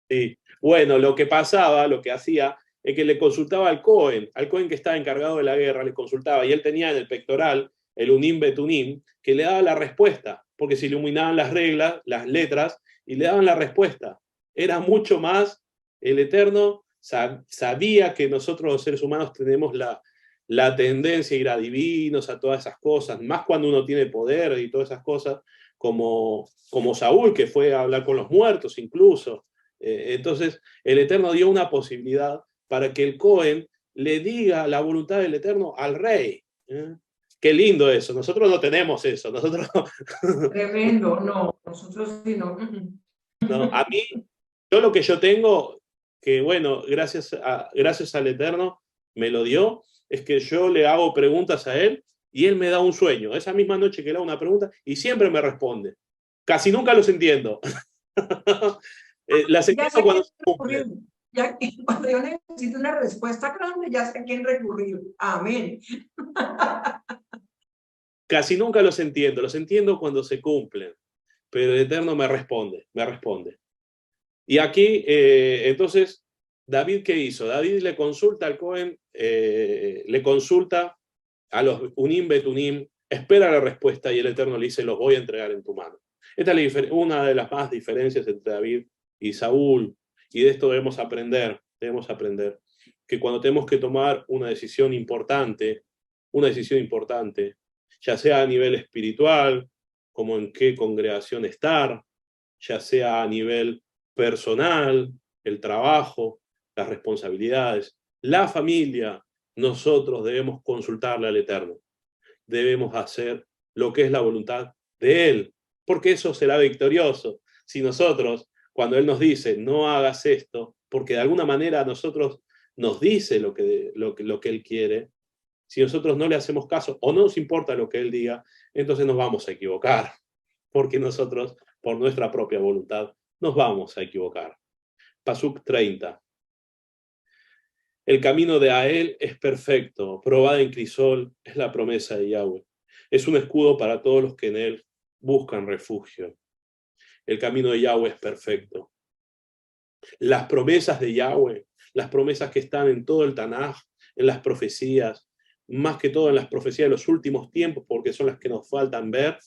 Sí. Bueno, lo que pasaba, lo que hacía, es que le consultaba al Cohen que estaba encargado de la guerra, le consultaba, y él tenía en el pectoral el Unim Betunim, que le daba la respuesta, porque se iluminaban las reglas, las letras, y le daban la respuesta. Era mucho más, el Eterno sabía que nosotros los seres humanos tenemos la tendencia a ir a divinos, a todas esas cosas, más cuando uno tiene poder y todas esas cosas, como Saúl, que fue a hablar con los muertos incluso. Entonces, el Eterno dio una posibilidad para que el Cohen le diga la voluntad del Eterno al rey. Qué lindo eso. Nosotros no tenemos eso. Nosotros Tremendo, no, nosotros sí no. no. A mí, lo que yo tengo, que bueno, gracias al Eterno me lo dio, es que yo le hago preguntas a él y él me da un sueño. Esa misma noche que le hago una pregunta y siempre me responde. Casi nunca los entiendo. Las entiendo cuando se cumplen. Ya, cuando yo necesito una respuesta grande, ya sé a quién recurrir. Amén. Casi nunca los entiendo cuando se cumplen, pero el Eterno me responde. Y aquí, entonces, David, ¿qué hizo? David le consulta al Cohen, le consulta a los Unim Betunim, espera la respuesta y el Eterno le dice, los voy a entregar en tu mano. Esta es una de las más diferencias entre David y Saúl, y de esto debemos aprender que cuando tenemos que tomar una decisión importante, ya sea a nivel espiritual, como en qué congregación estar, ya sea a nivel personal, el trabajo, las responsabilidades, la familia, nosotros debemos consultarle al Eterno. Debemos hacer lo que es la voluntad de Él, porque eso será victorioso. Si nosotros, cuando Él nos dice, no hagas esto, porque de alguna manera a nosotros nos dice lo que Él quiere, si nosotros no le hacemos caso o no nos importa lo que Él diga, entonces nos vamos a equivocar, porque nosotros, por nuestra propia voluntad, nos vamos a equivocar. Pasuk 30. El camino de Ael es perfecto, probada en crisol es la promesa de Yahweh. Es un escudo para todos los que en él buscan refugio. El camino de Yahweh es perfecto. Las promesas de Yahweh, las promesas que están en todo el Tanaj, en las profecías, más que todo en las profecías de los últimos tiempos, porque son las que nos faltan ver,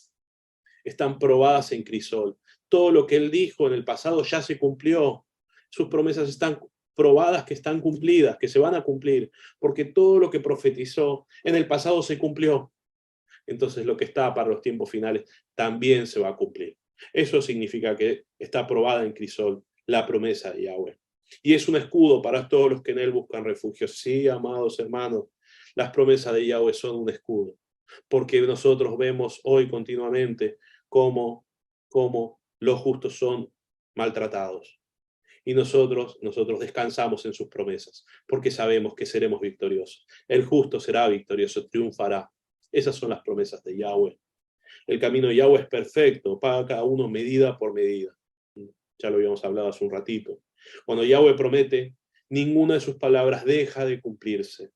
están probadas en crisol. Todo lo que él dijo en el pasado ya se cumplió. Sus promesas están probadas, que están cumplidas, que se van a cumplir, porque todo lo que profetizó en el pasado se cumplió. Entonces lo que está para los tiempos finales también se va a cumplir. Eso significa que está probada en crisol la promesa de Yahweh. Y es un escudo para todos los que en él buscan refugio. Sí, amados hermanos, las promesas de Yahweh son un escudo, porque nosotros vemos hoy continuamente cómo los justos son maltratados. Y nosotros descansamos en sus promesas, porque sabemos que seremos victoriosos. El justo será victorioso, triunfará. Esas son las promesas de Yahweh. El camino de Yahweh es perfecto, paga cada uno medida por medida. Ya lo habíamos hablado hace un ratito. Cuando Yahweh promete, ninguna de sus palabras deja de cumplirse.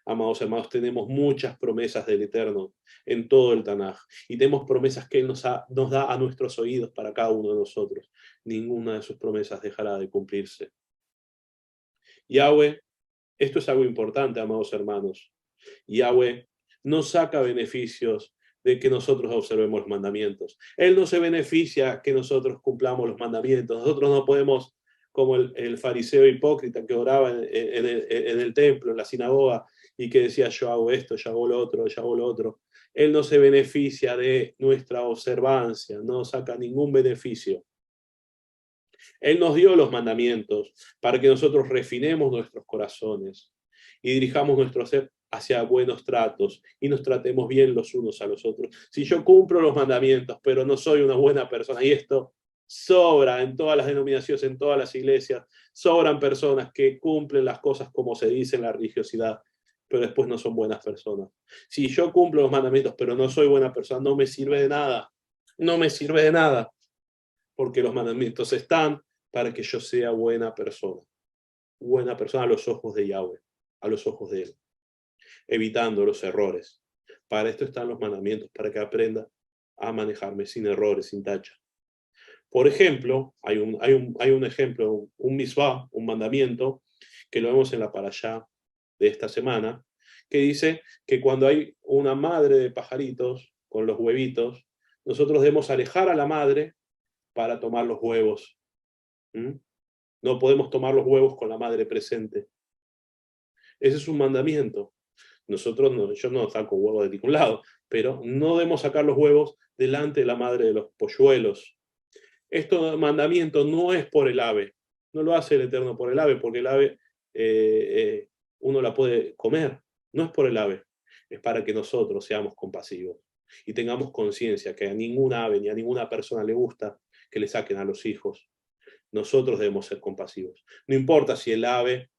Amados hermanos, tenemos muchas promesas del Eterno en todo el Tanaj. Y tenemos promesas que Él nos da a nuestros oídos para cada uno de nosotros. Ninguna de sus promesas dejará de cumplirse. Yahweh, esto es algo importante, amados hermanos. Yahweh no saca beneficios de que nosotros observemos los mandamientos. Él no se beneficia que nosotros cumplamos los mandamientos. Nosotros no podemos, como el fariseo hipócrita que oraba en el templo, en la sinagoga, y que decía, yo hago esto, yo hago lo otro, yo hago lo otro. Él no se beneficia de nuestra observancia, no saca ningún beneficio. Él nos dio los mandamientos para que nosotros refinemos nuestros corazones y dirijamos nuestro ser hacia buenos tratos y nos tratemos bien los unos a los otros. Si yo cumplo los mandamientos, pero no soy una buena persona, y esto sobra en todas las denominaciones, en todas las iglesias, sobran personas que cumplen las cosas como se dice en la religiosidad, pero después no son buenas personas. Si yo cumplo los mandamientos, pero no soy buena persona, no me sirve de nada. No me sirve de nada. Porque los mandamientos están para que yo sea buena persona a los ojos de Yahweh, a los ojos de Él, evitando los errores. Para esto están los mandamientos, para que aprenda a manejarme sin errores, sin tacha. Por ejemplo, hay un ejemplo, un misvá, un mandamiento, que lo vemos en la parashá de esta semana, que dice que cuando hay una madre de pajaritos con los huevitos, nosotros debemos alejar a la madre para tomar los huevos. No podemos tomar los huevos con la madre presente. Ese es un mandamiento. Yo no saco huevos de ningún lado, pero no debemos sacar los huevos delante de la madre de los polluelos. Este mandamiento no es por el ave, no lo hace el Eterno por el ave, porque el ave uno la puede comer, no es por el ave, es para que nosotros seamos compasivos y tengamos conciencia que a ninguna ave ni a ninguna persona le gusta que le saquen a los hijos. Nosotros debemos ser compasivos. No importa si el ave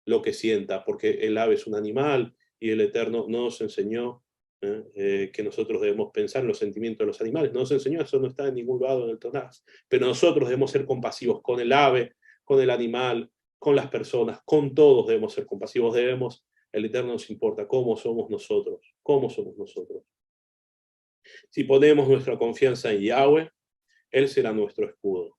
lo que sienta, porque el ave es un animal y el Eterno nos enseñó que nosotros debemos pensar en los sentimientos de los animales. Nos enseñó, eso no está en ningún lado en el Tanaj. Pero nosotros debemos ser compasivos con el ave, con el animal, con las personas, con todos debemos ser compasivos. El Eterno nos importa cómo somos nosotros. Si ponemos nuestra confianza en Yahweh, Él será nuestro escudo.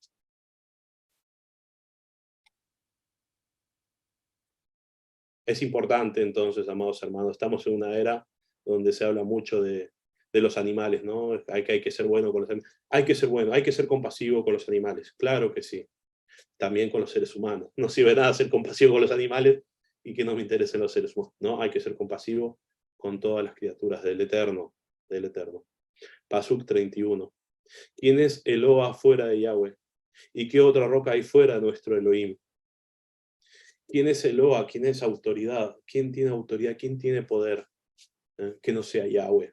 Es importante entonces, amados hermanos, estamos en una era donde se habla mucho de los animales, ¿no? Hay que ser bueno con los animales. Hay que ser bueno, hay que ser compasivo con los animales, claro que sí. También con los seres humanos. No sirve nada ser compasivo con los animales y que no me interesen los seres humanos, ¿no? Hay que ser compasivo con todas las criaturas del Eterno, Pasuk 31. ¿Quién es Eloa fuera de Yahweh? ¿Y qué otra roca hay fuera de nuestro Elohim? ¿Quién es Eloa? ¿Quién es autoridad? ¿Quién tiene autoridad? ¿Quién tiene poder? Que no sea Yahweh.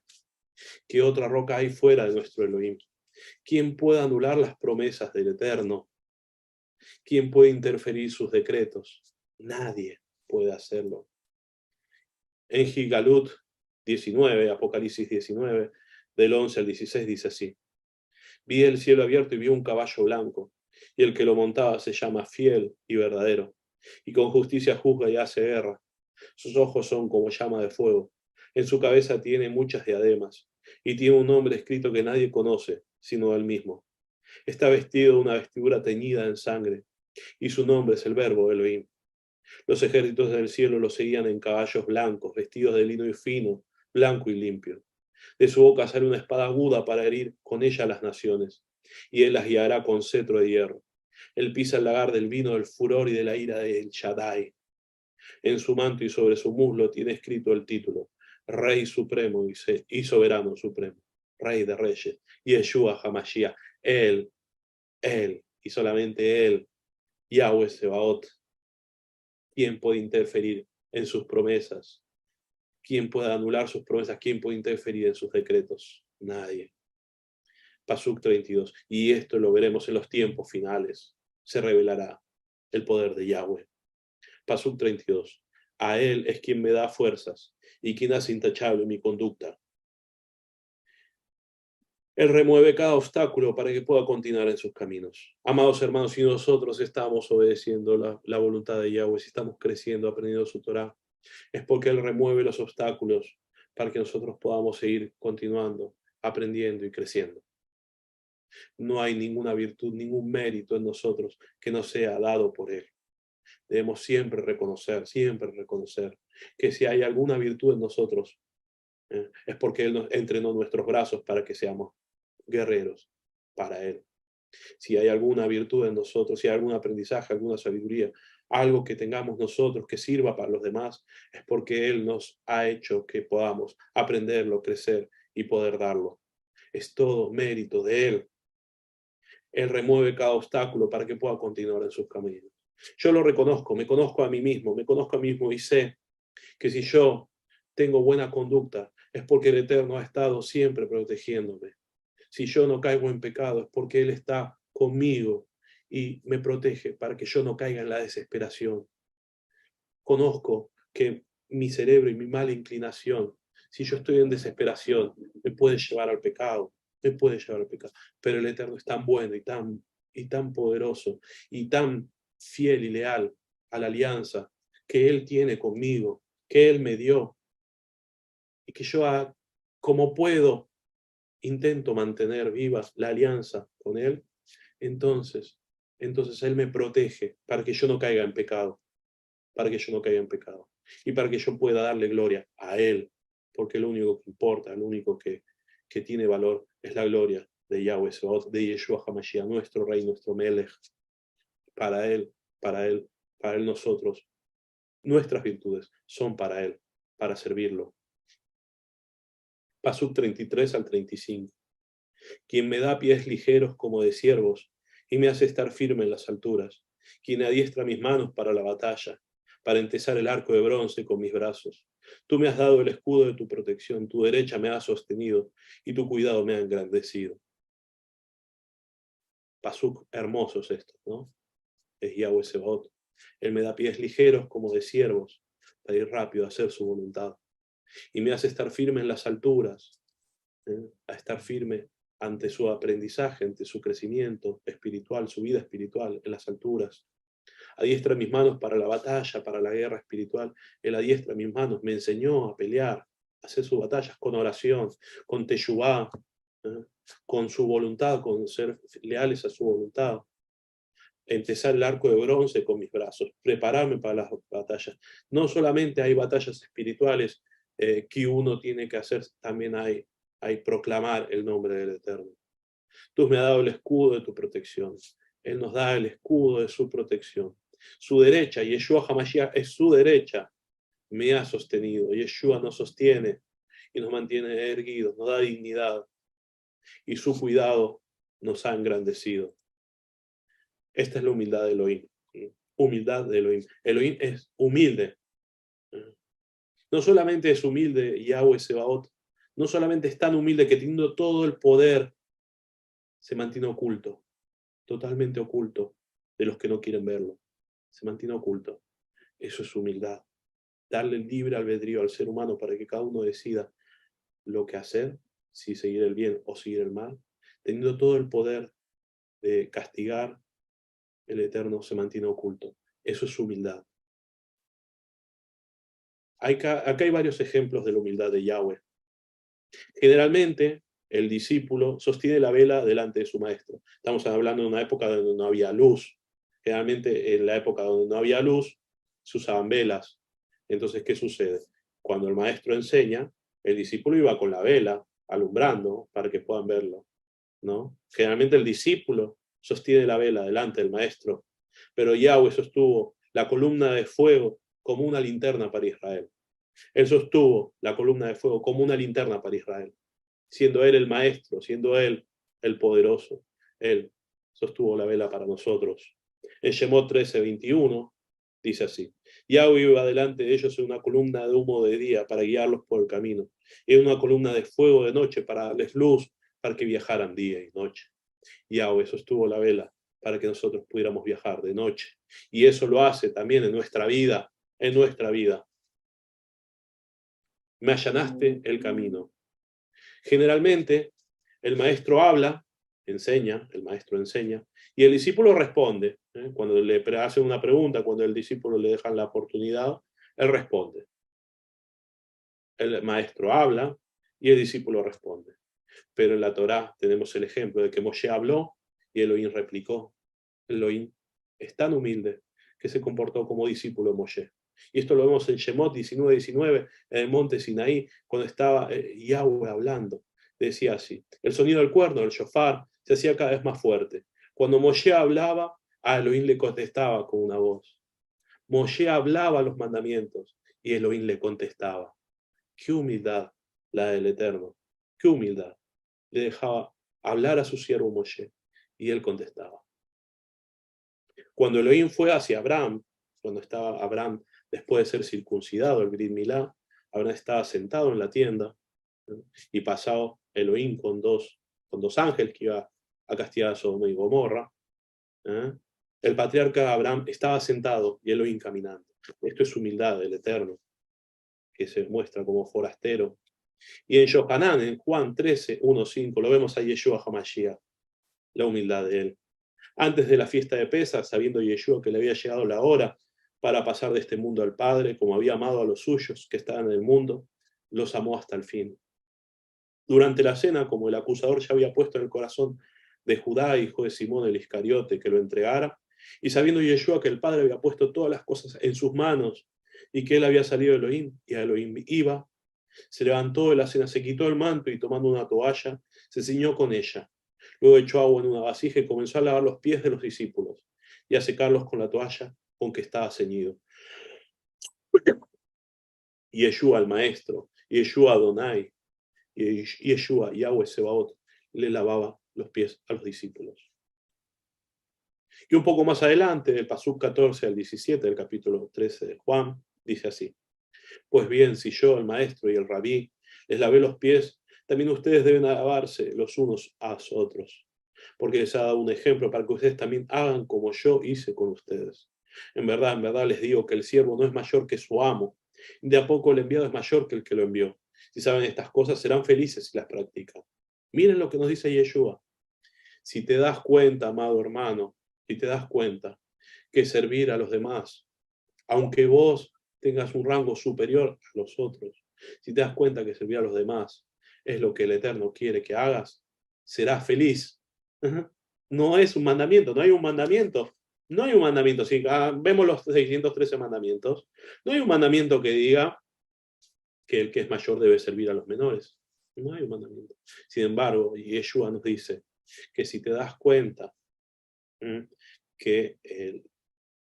¿Qué otra roca hay fuera de nuestro Elohim? ¿Quién puede anular las promesas del Eterno? ¿Quién puede interferir sus decretos? Nadie puede hacerlo. En Gigalut 19, Apocalipsis 19, del 11 al 16, dice así. Vi el cielo abierto y vi un caballo blanco, y el que lo montaba se llama Fiel y Verdadero, y con justicia juzga y hace guerra. Sus ojos son como llama de fuego. En su cabeza tiene muchas diademas, y tiene un nombre escrito que nadie conoce, sino él mismo. Está vestido de una vestidura teñida en sangre, y su nombre es el Verbo Elohim. Los ejércitos del cielo lo seguían en caballos blancos, vestidos de lino y fino, blanco y limpio. De su boca sale una espada aguda para herir con ella a las naciones, y él las guiará con cetro de hierro. Él pisa el lagar del vino del furor y de la ira del Shaddai. En su manto y sobre su muslo tiene escrito el título, Rey Supremo y Soberano Supremo, Rey de Reyes, Yeshua HaMashiach, Él, y solamente Él, Yahweh Sebaot. ¿Quién puede interferir en sus promesas? ¿Quién puede anular sus promesas? ¿Quién puede interferir en sus decretos? Nadie. Pasuk 32. Y esto lo veremos en los tiempos finales. Se revelará el poder de Yahweh. Pasuk 32. A él es quien me da fuerzas y quien hace intachable mi conducta. Él remueve cada obstáculo para que pueda continuar en sus caminos. Amados hermanos, si nosotros estamos obedeciendo la voluntad de Yahweh, si estamos creciendo, aprendiendo su Torah, es porque Él remueve los obstáculos para que nosotros podamos seguir continuando, aprendiendo y creciendo. No hay ninguna virtud, ningún mérito en nosotros que no sea dado por Él. Debemos siempre reconocer que si hay alguna virtud en nosotros, es porque Él nos entrenó nuestros brazos para que seamos guerreros para Él. Si hay alguna virtud en nosotros, si hay algún aprendizaje, alguna sabiduría, algo que tengamos nosotros que sirva para los demás, es porque Él nos ha hecho que podamos aprenderlo, crecer y poder darlo. Es todo mérito de Él. Él remueve cada obstáculo para que pueda continuar en sus caminos. Yo lo reconozco, me conozco a mí mismo y sé que si yo tengo buena conducta es porque el Eterno ha estado siempre protegiéndome. Si yo no caigo en pecado es porque Él está conmigo y me protege para que yo no caiga en la desesperación. Conozco que mi cerebro y mi mala inclinación, si yo estoy en desesperación, me puede llevar al pecado, pero el Eterno es tan bueno y tan poderoso y tan fiel y leal a la alianza que Él tiene conmigo, que Él me dio, y que yo, como puedo, intento mantener viva la alianza con Él, entonces Él me protege para que yo no caiga en pecado, y para que yo pueda darle gloria a Él, porque lo único que importa, lo único que tiene valor es la gloria de Yahweh Sebaot, de Yeshua HaMashiach, nuestro Rey, nuestro Melech. Para Él nosotros, nuestras virtudes son para Él, para servirlo. Pasuk 33 al 35. Quien me da pies ligeros como de ciervos y me hace estar firme en las alturas, quien adiestra mis manos para la batalla, para entesar el arco de bronce con mis brazos. Tú me has dado el escudo de tu protección, tu derecha me ha sostenido y tu cuidado me ha engrandecido. Pasuk hermosos estos, ¿no? Es Yahweh Sebaot. Él me da pies ligeros como de ciervos para ir rápido a hacer su voluntad. Y me hace estar firme en las alturas, a estar firme ante su aprendizaje, ante su crecimiento espiritual, su vida espiritual en las alturas. Adiestra mis manos para la batalla, para la guerra espiritual. Él adiestra mis manos, me enseñó a pelear, a hacer sus batallas con oración, con teshuvá, con su voluntad, con ser leales a su voluntad. Entesar el arco de bronce con mis brazos, prepararme para las batallas. No solamente hay batallas espirituales que uno tiene que hacer, también hay proclamar el nombre del Eterno. Tú me has dado el escudo de tu protección. Él nos da el escudo de su protección. Su derecha, Yeshua HaMashiach es su derecha, me ha sostenido. Yeshua nos sostiene y nos mantiene erguidos, nos da dignidad. Y su cuidado nos ha engrandecido. Esta es la humildad de Elohim. Humildad de Elohim. Elohim es humilde. No solamente es humilde Yahweh Sebaot, no solamente es tan humilde que teniendo todo el poder, se mantiene oculto, totalmente oculto de los que no quieren verlo. Se mantiene oculto. Eso es humildad. Darle el libre albedrío al ser humano para que cada uno decida lo que hacer, si seguir el bien o seguir el mal. Teniendo todo el poder de castigar, el Eterno se mantiene oculto. Eso es humildad. Acá hay varios ejemplos de la humildad de Yahweh. Generalmente, el discípulo sostiene la vela delante de su maestro. Estamos hablando de una época donde no había luz. Generalmente, en la época donde no había luz, se usaban velas. Entonces, ¿qué sucede? Cuando el maestro enseña, el discípulo iba con la vela, alumbrando, para que puedan verlo, ¿no? Generalmente el discípulo sostiene la vela delante del maestro, pero Yahweh sostuvo la columna de fuego como una linterna para Israel. Él sostuvo la columna de fuego como una linterna para Israel. Siendo Él el maestro, siendo Él el poderoso, Él sostuvo la vela para nosotros. En Shemot 13:21 dice así: Yahweh iba delante de ellos en una columna de humo de día para guiarlos por el camino, y en una columna de fuego de noche para darles luz, para que viajaran día y noche. Yahweh sostuvo la vela para que nosotros pudiéramos viajar de noche. Y eso lo hace también en nuestra vida, en nuestra vida. Me allanaste el camino. Generalmente, el maestro habla, enseña, el maestro enseña, y el discípulo responde. Cuando le hacen una pregunta, cuando el discípulo le dejan la oportunidad, él responde. El maestro habla y el discípulo responde. Pero en la Torá tenemos el ejemplo de que Moshe habló y Elohim replicó. Elohim es tan humilde que se comportó como discípulo de Moshe. Y esto lo vemos en Shemot 19:19, en el monte Sinaí, cuando estaba Yahweh hablando. Decía así, el sonido del cuerno, el shofar, se hacía cada vez más fuerte. Cuando Moshe hablaba, a Elohim le contestaba con una voz. Moshe hablaba los mandamientos y Elohim le contestaba. Qué humildad la del Eterno, qué humildad. Le dejaba hablar a su siervo Moshe y él contestaba. Cuando Elohim fue hacia Abraham, cuando estaba Abraham después de ser circuncidado, el Brit Milá, Abraham estaba sentado en la tienda, ¿no? Y pasado Elohim con dos ángeles que iba a castigar a Sodoma y Gomorra. El patriarca Abraham estaba sentado y Elohim caminando. Esto es humildad del Eterno, que se muestra como forastero. Y en Yohanan, en Juan 13:1-5, lo vemos a Yeshua HaMashiach, la humildad de él. Antes de la fiesta de Pesach, sabiendo Yeshua que le había llegado la hora para pasar de este mundo al Padre, como había amado a los suyos que estaban en el mundo, los amó hasta el fin. Durante la cena, como el acusador ya había puesto en el corazón de Judá, hijo de Simón el Iscariote, que lo entregara, y sabiendo Yeshua que el Padre había puesto todas las cosas en sus manos y que él había salido de Elohim y a Elohim iba, se levantó de la cena, se quitó el manto y tomando una toalla, se ciñó con ella. Luego echó agua en una vasija y comenzó a lavar los pies de los discípulos y a secarlos con la toalla con que estaba ceñido. Y Yeshua, el maestro, y Yeshua Adonai, y Yeshua, Yahweh Sebaot, le lavaba los pies a los discípulos. Y un poco más adelante, del pasuk 14 al 17 del capítulo 13 de Juan, dice así: Pues bien, si yo, el maestro y el rabí, les lavé los pies, también ustedes deben lavarse los unos a los otros, porque les ha dado un ejemplo para que ustedes también hagan como yo hice con ustedes. En verdad les digo que el siervo no es mayor que su amo, y de a poco el enviado es mayor que el que lo envió. Si saben estas cosas, serán felices si las practican. Miren lo que nos dice Yeshua. Si te das cuenta, amado hermano, si te das cuenta que servir a los demás, aunque vos tengas un rango superior a los otros, si te das cuenta que servir a los demás es lo que el Eterno quiere que hagas, serás feliz. No es un mandamiento, no hay un mandamiento. No hay un mandamiento. Si vemos los 613 mandamientos, no hay un mandamiento que diga que el que es mayor debe servir a los menores. No hay un mandamiento. Sin embargo, Yeshua nos dice que si te das cuenta que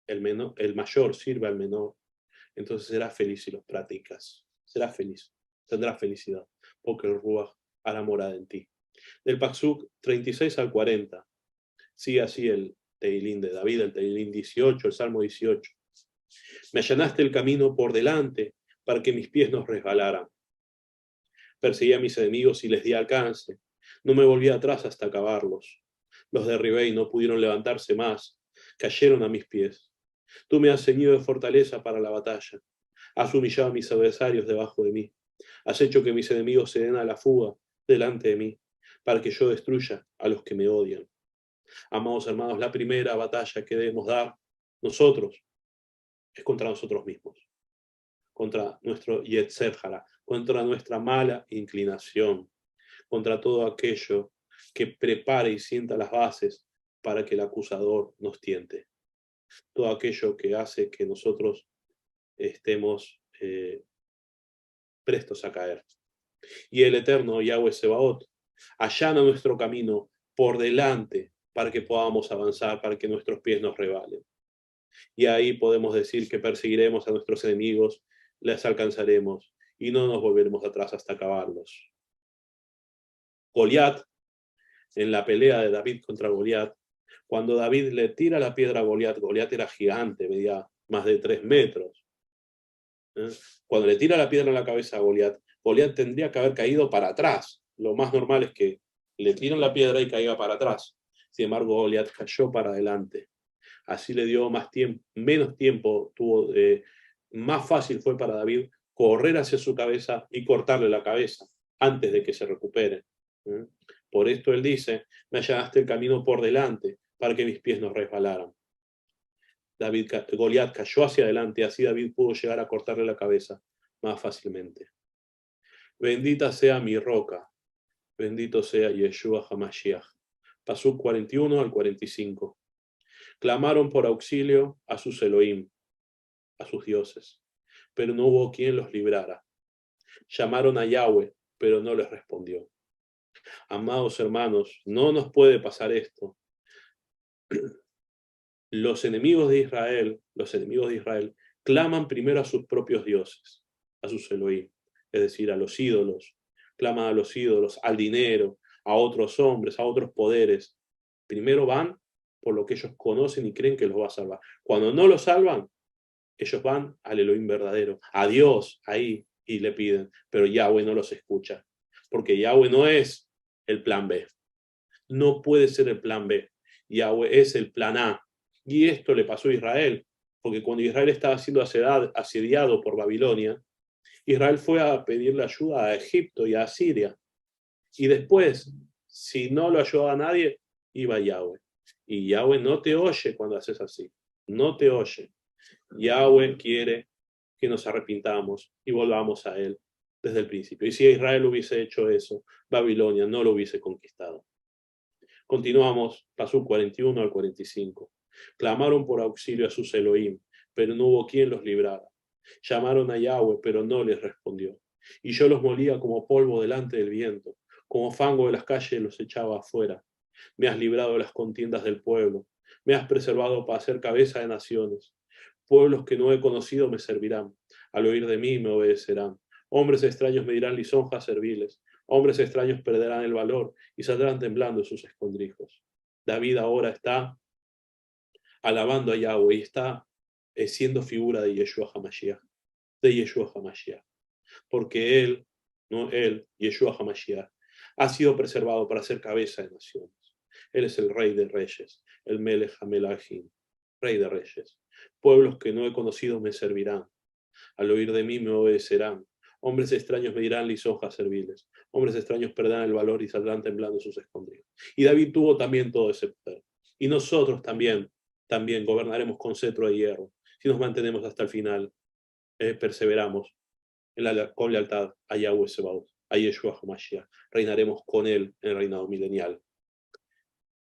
el mayor sirve al menor, entonces serás feliz si los practicas. Serás feliz, tendrás felicidad, porque el Ruach hará morada en ti. Del Pasuk 36 al 40, sigue así el Teilín de David, el Teilín 18, el Salmo 18. Me allanaste el camino por delante para que mis pies no resbalaran. Perseguí a mis enemigos y les di alcance. No me volví atrás hasta acabarlos. Los derribé y no pudieron levantarse más. Cayeron a mis pies. Tú me has ceñido de fortaleza para la batalla. Has humillado a mis adversarios debajo de mí. Has hecho que mis enemigos se den a la fuga delante de mí, para que yo destruya a los que me odian. Amados hermanos, la primera batalla que debemos dar nosotros es contra nosotros mismos, contra nuestro Yetzer Hara, contra nuestra mala inclinación, contra todo aquello que prepare y sienta las bases para que el acusador nos tiente. Todo aquello que hace que nosotros estemos prestos a caer. Y el eterno Yahweh Sebaot allana nuestro camino por delante para que podamos avanzar, para que nuestros pies nos rebalen. Y ahí podemos decir que perseguiremos a nuestros enemigos, les alcanzaremos y no nos volveremos atrás hasta acabarlos. Goliat, en la pelea de David contra Goliat, cuando David le tira la piedra a Goliat, Goliat era gigante, medía más de 3 metros. Cuando le tira la piedra en la cabeza a Goliat, Goliat tendría que haber caído para atrás. Lo más normal es que le tiran la piedra y caiga para atrás. Sin embargo, Goliat cayó para adelante. Así le dio menos tiempo, más fácil fue para David correr hacia su cabeza y cortarle la cabeza antes de que se recupere. Por esto él dice, me allanaste el camino por delante para que mis pies no resbalaran. Goliat cayó hacia adelante, así David pudo llegar a cortarle la cabeza más fácilmente. Bendita sea mi roca, bendito sea Yeshua HaMashiach. Pasuk 41 al 45. Clamaron por auxilio a sus Elohim, a sus dioses, pero no hubo quien los librara. Llamaron a Yahweh, pero no les respondió. Amados hermanos, no nos puede pasar esto. Los enemigos de Israel claman primero a sus propios dioses, a sus Elohim, es decir, a los ídolos. Claman a los ídolos, al dinero, a otros hombres, a otros poderes. Primero van por lo que ellos conocen y creen que los va a salvar. Cuando no los salvan, ellos van al Elohim verdadero, a Dios ahí, y le piden. Pero Yahweh no los escucha, porque Yahweh no es el plan B. No puede ser el plan B. Yahweh es el plan A. Y esto le pasó a Israel, porque cuando Israel estaba siendo asediado por Babilonia, Israel fue a pedirle ayuda a Egipto y a Asiria. Y después, si no lo ayudaba nadie, iba Yahweh. Y Yahweh no te oye cuando haces así. No te oye. Yahweh quiere que nos arrepintamos y volvamos a Él desde el principio. Y si Israel hubiese hecho eso, Babilonia no lo hubiese conquistado. Continuamos, pasuk 41 al 45. Clamaron por auxilio a sus Elohim, pero no hubo quien los librara. Llamaron a Yahweh, pero no les respondió. Y yo los molía como polvo delante del viento, como fango de las calles los echaba afuera. Me has librado de las contiendas del pueblo, me has preservado para ser cabeza de naciones. Pueblos que no he conocido me servirán, al oír de mí me obedecerán. Hombres extraños me dirán lisonjas serviles, hombres extraños perderán el valor y saldrán temblando sus escondrijos. David ahora está alabando a Yahweh y está siendo figura de Yeshua HaMashiach, porque él, Yeshua HaMashiach, ha sido preservado para ser cabeza de naciones. Él es el Rey de Reyes, el Melech HaMelachim, Rey de Reyes. Pueblos que no he conocido me servirán, al oír de mí me obedecerán. Hombres extraños me dirán lisonjas serviles, hombres extraños perderán el valor y saldrán temblando sus escondrijos. Y David tuvo también todo ese poder. Y nosotros también gobernaremos con cetro de hierro, si nos mantenemos hasta el final, perseveramos con lealtad a Yahweh Sebaot, a Yeshua HaMashiach. Reinaremos con él en el reinado milenial.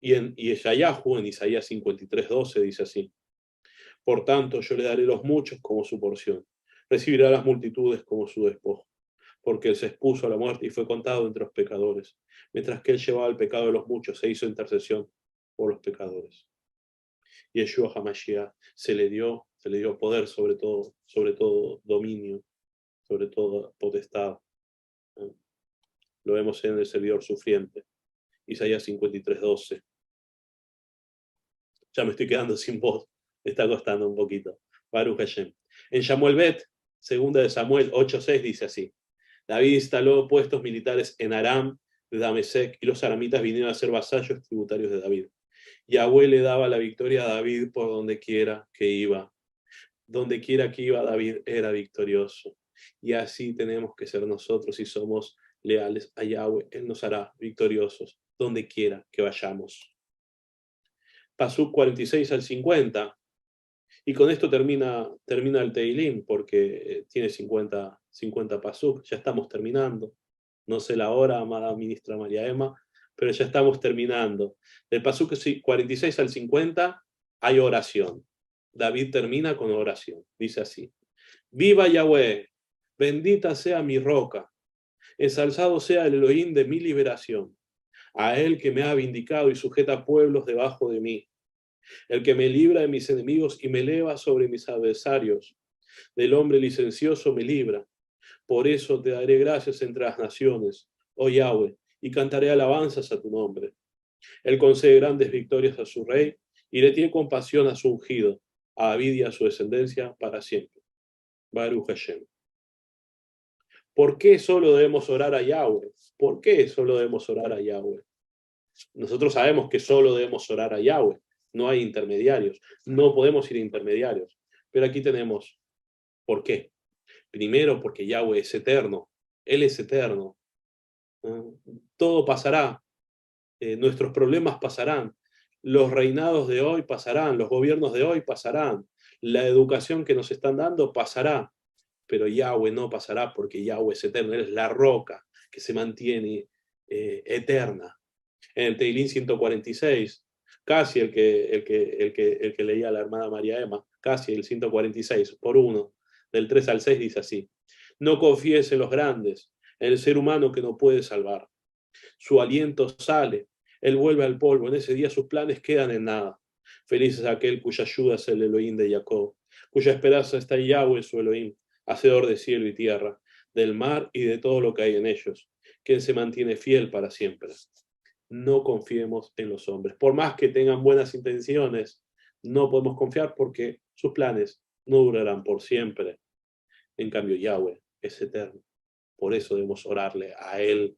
Y en Isaías 53:12 dice así: por tanto, yo le daré los muchos como su porción, recibirá las multitudes como su despojo, porque él se expuso a la muerte y fue contado entre los pecadores, mientras que él llevaba el pecado de los muchos, se hizo intercesión por los pecadores. Yeshua HaMashiach se le dio poder sobre todo dominio, sobre todo potestad. Lo vemos en el servidor sufriente. Isaías 53:12. Ya me estoy quedando sin voz, me está costando un poquito. Baruch Hashem. En Shamuel Bet, segunda de Samuel 8:6 dice así: David instaló puestos militares en Aram de Damesec y los aramitas vinieron a ser vasallos tributarios de David. Yahweh le daba la victoria a David por donde quiera que iba. Donde quiera que iba David era victorioso. Y así tenemos que ser nosotros si somos leales a Yahweh. Él nos hará victoriosos donde quiera que vayamos. Pasuk 46 al 50. Y con esto termina el Teilim, porque tiene 50 pasuk. Ya estamos terminando. No sé la hora, amada ministra María Emma, pero ya estamos terminando. Del pasuk 46 al 50 hay oración. David termina con oración. Dice así: viva Yahweh, bendita sea mi roca, ensalzado sea el Elohim de mi liberación, a él que me ha vindicado y sujeta pueblos debajo de mí, el que me libra de mis enemigos y me eleva sobre mis adversarios, del hombre licencioso me libra. Por eso te daré gracias entre las naciones, oh Yahweh, y cantaré alabanzas a tu nombre. Él concede grandes victorias a su rey y le tiene compasión a su ungido, a David y a su descendencia para siempre. Baruch Hashem. ¿Por qué solo debemos orar a Yahweh? ¿Por qué solo debemos orar a Yahweh? Nosotros sabemos que solo debemos orar a Yahweh, no hay intermediarios, no podemos ir a intermediarios. Pero aquí tenemos, ¿por qué? Primero, porque Yahweh es eterno, Él es eterno. Todo pasará, nuestros problemas pasarán, los reinados de hoy pasarán, los gobiernos de hoy pasarán, la educación que nos están dando pasará, pero Yahweh no pasará porque Yahweh es eterno, Él es la roca que se mantiene eterna. En el Teilín 146, casi el que leía la hermana María Emma, casi el 146, por uno, del 3 al 6 dice así: no confíes en los grandes, en el ser humano que no puede salvar. Su aliento sale, él vuelve al polvo, en ese día sus planes quedan en nada. Feliz es aquel cuya ayuda es el Elohim de Jacob, cuya esperanza está en Yahweh su Elohim, hacedor de cielo y tierra, del mar y de todo lo que hay en ellos, quien se mantiene fiel para siempre. No confiemos en los hombres. Por más que tengan buenas intenciones, no podemos confiar porque sus planes no durarán por siempre. En cambio, Yahweh es eterno. Por eso debemos orarle a Él.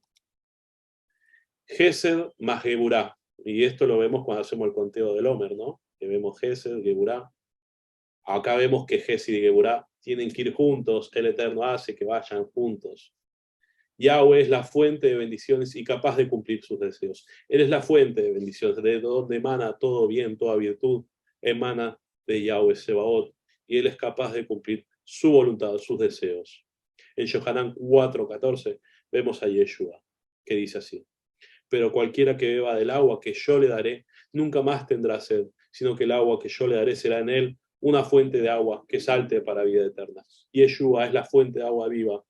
Gesed más Geburá. Y esto lo vemos cuando hacemos el conteo del Homer, ¿no? Que vemos Gesed, Geburá. Acá vemos que Gesed y Geburá tienen que ir juntos. El Eterno hace que vayan juntos. Yahweh es la fuente de bendiciones y capaz de cumplir sus deseos. Él es la fuente de bendiciones, de donde emana todo bien, toda virtud, emana de Yahweh Sebaot, y Él es capaz de cumplir su voluntad, sus deseos. En Yohanan 4:14 vemos a Yeshua, que dice así: pero cualquiera que beba del agua que yo le daré, nunca más tendrá sed, sino que el agua que yo le daré será en él una fuente de agua que salte para vida eterna. Yeshua es la fuente de agua viva.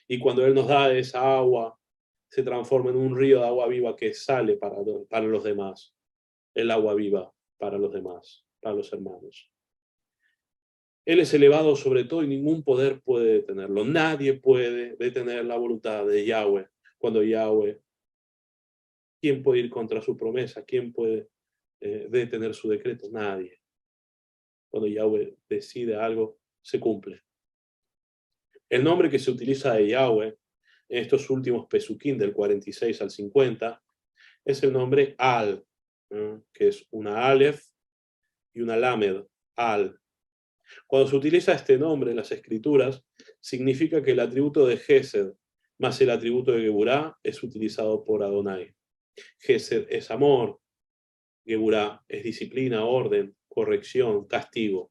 Y cuando Él nos da esa agua, se transforma en un río de agua viva que sale para los demás. El agua viva para los demás, para los hermanos. Él es elevado sobre todo y ningún poder puede detenerlo. Nadie puede detener la voluntad de Yahweh. Cuando Yahweh, ¿quién puede ir contra su promesa? ¿Quién puede detener su decreto? Nadie. Cuando Yahweh decide algo, se cumple. El nombre que se utiliza de Yahweh en estos últimos pesuquín del 46 al 50 es el nombre Al, que es una Aleph y una Lamed, Al. Cuando se utiliza este nombre en las escrituras, significa que el atributo de Gesed más el atributo de Geburá es utilizado por Adonai. Gesed es amor, Geburá es disciplina, orden, corrección, castigo.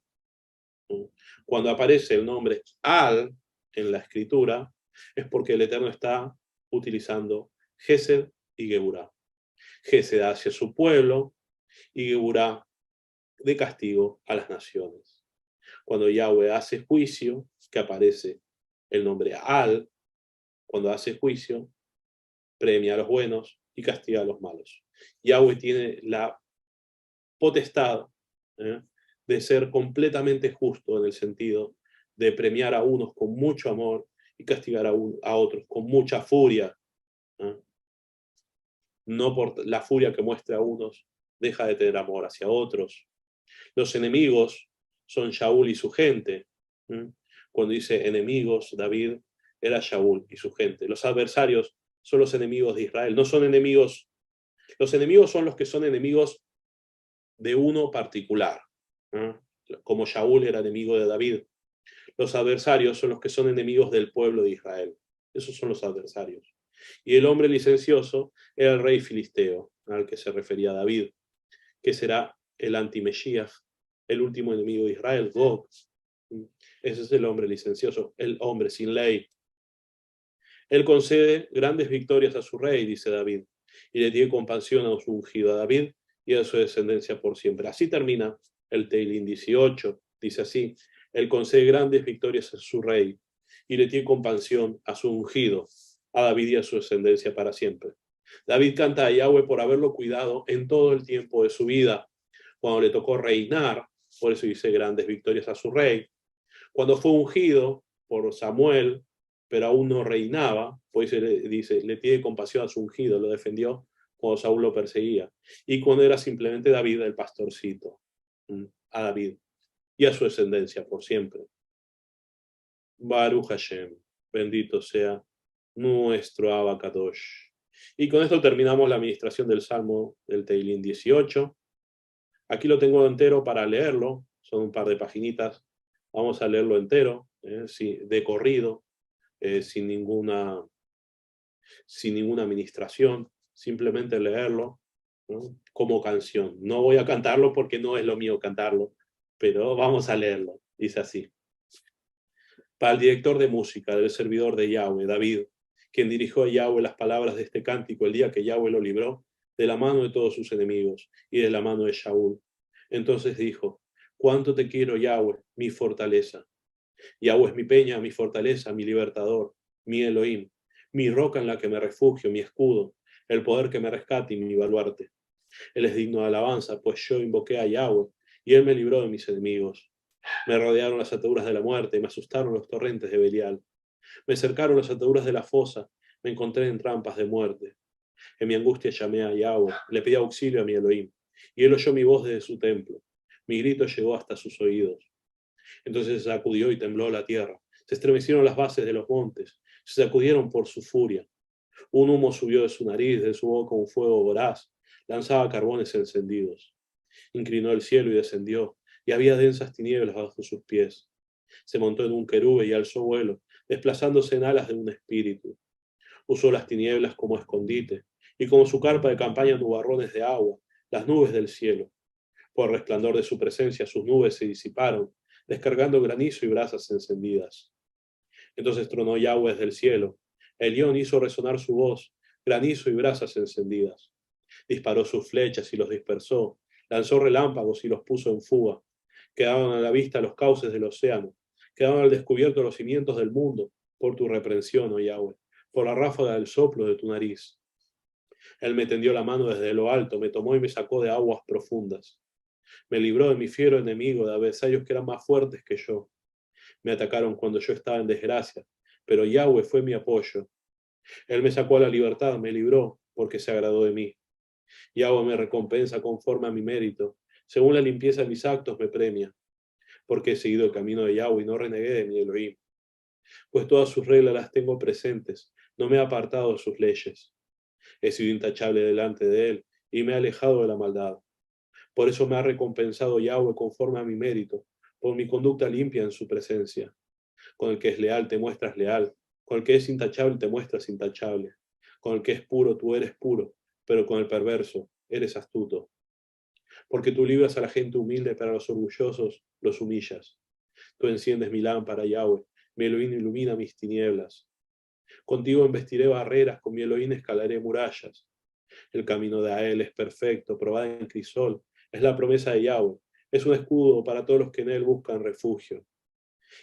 Cuando aparece el nombre Al en la escritura, es porque el Eterno está utilizando Gesed y Geburá. Gesed hacia su pueblo y Geburá de castigo a las naciones. Cuando Yahweh hace juicio, que aparece el nombre Al, cuando hace juicio, premia a los buenos y castiga a los malos. Yahweh tiene la potestad de ser completamente justo en el sentido de premiar a unos con mucho amor y castigar a otros con mucha furia. No por la furia que muestra a unos, deja de tener amor hacia otros. Los enemigos son Shaul y su gente. Cuando dice enemigos, David era Shaul y su gente. Los adversarios son los enemigos de Israel. No son enemigos. Los enemigos son los que son enemigos de uno particular. Como Shaul era enemigo de David. Los adversarios son los que son enemigos del pueblo de Israel. Esos son los adversarios. Y el hombre licencioso era el rey filisteo, al que se refería David, que será el anti-Mesías, el último enemigo de Israel, Gog. Ese es el hombre licencioso, el hombre sin ley. Él concede grandes victorias a su rey, dice David, y le tiene compasión a su ungido, a David y a su descendencia por siempre. Así termina el Teilín 18, dice así: él concede grandes victorias a su rey y le tiene compasión a su ungido, a David y a su descendencia para siempre. David canta a Yahweh por haberlo cuidado en todo el tiempo de su vida. Cuando le tocó reinar, por eso dice grandes victorias a su rey. Cuando fue ungido por Samuel, pero aún no reinaba, pues le tiene compasión a su ungido, lo defendió cuando Saúl lo perseguía. Y cuando era simplemente David, el pastorcito, a David y a su descendencia por siempre. Baruch Hashem, bendito sea nuestro Abba Kadosh. Y con esto terminamos la administración del Salmo del Teilín 18. Aquí lo tengo entero para leerlo, son un par de paginitas. Vamos a leerlo entero, sí, de corrido, sin ninguna administración, simplemente leerlo, ¿no? Como canción. No voy a cantarlo porque no es lo mío cantarlo, pero vamos a leerlo. Dice así. Para el director de música del servidor de Yahweh, David, quien dirigió a Yahweh las palabras de este cántico el día que Yahweh lo libró de la mano de todos sus enemigos y de la mano de Shaul. Entonces dijo, ¿cuánto te quiero, Yahweh, mi fortaleza? Yahweh es mi peña, mi fortaleza, mi libertador, mi Elohim, mi roca en la que me refugio, mi escudo, el poder que me rescate y mi baluarte. Él es digno de alabanza, pues yo invoqué a Yahweh y él me libró de mis enemigos. Me rodearon las ataduras de la muerte y me asustaron los torrentes de Belial. Me cercaron las ataduras de la fosa, me encontré en trampas de muerte. En mi angustia llamé a Yahweh, le pedí auxilio a mi Elohim, y él oyó mi voz desde su templo. Mi grito llegó hasta sus oídos. Entonces se sacudió y tembló la tierra. Se estremecieron las bases de los montes, se sacudieron por su furia. Un humo subió de su nariz, de su boca un fuego voraz, lanzaba carbones encendidos. Inclinó el cielo y descendió, y había densas tinieblas bajo sus pies. Se montó en un querube y alzó vuelo, desplazándose en alas de un espíritu. Usó las tinieblas como escondite, y como su carpa de campaña nubarrones de agua, las nubes del cielo. Por el resplandor de su presencia sus nubes se disiparon, descargando granizo y brasas encendidas. Entonces tronó Yahweh desde el cielo. El león hizo resonar su voz, granizo y brasas encendidas. Disparó sus flechas y los dispersó, lanzó relámpagos y los puso en fuga. Quedaban a la vista los cauces del océano, quedaban al descubierto los cimientos del mundo, por tu reprensión, oh Yahweh, por la ráfaga del soplo de tu nariz. Él me tendió la mano desde lo alto, me tomó y me sacó de aguas profundas. Me libró de mi fiero enemigo, de adversarios que eran más fuertes que yo. Me atacaron cuando yo estaba en desgracia, pero Yahweh fue mi apoyo. Él me sacó a la libertad, me libró, porque se agradó de mí. Yahweh me recompensa conforme a mi mérito. Según la limpieza de mis actos me premia. Porque he seguido el camino de Yahweh y no renegué de mi Elohim. Pues todas sus reglas las tengo presentes, no me he apartado de sus leyes. He sido intachable delante de él y me he alejado de la maldad. Por eso me ha recompensado Yahweh conforme a mi mérito, por mi conducta limpia en su presencia. Con el que es leal te muestras leal, con el que es intachable te muestras intachable. Con el que es puro tú eres puro, pero con el perverso eres astuto. Porque tú libras a la gente humilde, para los orgullosos los humillas. Tú enciendes mi lámpara, Yahweh, mi Elohim ilumina mis tinieblas. Contigo embestiré barreras, con mi Elohim escalaré murallas. El camino de Ael es perfecto, probada en crisol, es la promesa de Yahweh, es un escudo para todos los que en él buscan refugio.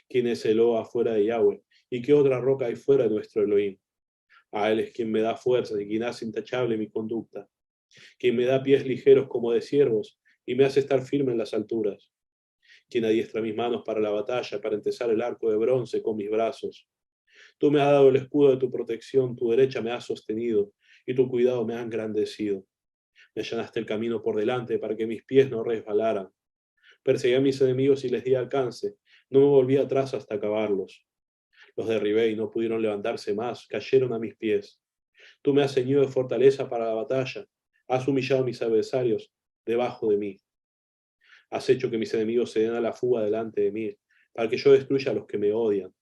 ¿Quién es Eloa fuera de Yahweh? ¿Y qué otra roca hay fuera de nuestro Elohim? A él es quien me da fuerza y quien hace intachable mi conducta, quien me da pies ligeros como de ciervos y me hace estar firme en las alturas, quien adiestra mis manos para la batalla, para entesar el arco de bronce con mis brazos. Tú me has dado el escudo de tu protección, tu derecha me ha sostenido y tu cuidado me ha engrandecido. Me allanaste el camino por delante para que mis pies no resbalaran. Perseguí a mis enemigos y les di alcance. No me volví atrás hasta acabarlos. Los derribé y no pudieron levantarse más, cayeron a mis pies. Tú me has ceñido de fortaleza para la batalla. Has humillado a mis adversarios debajo de mí. Has hecho que mis enemigos se den a la fuga delante de mí, para que yo destruya a los que me odian.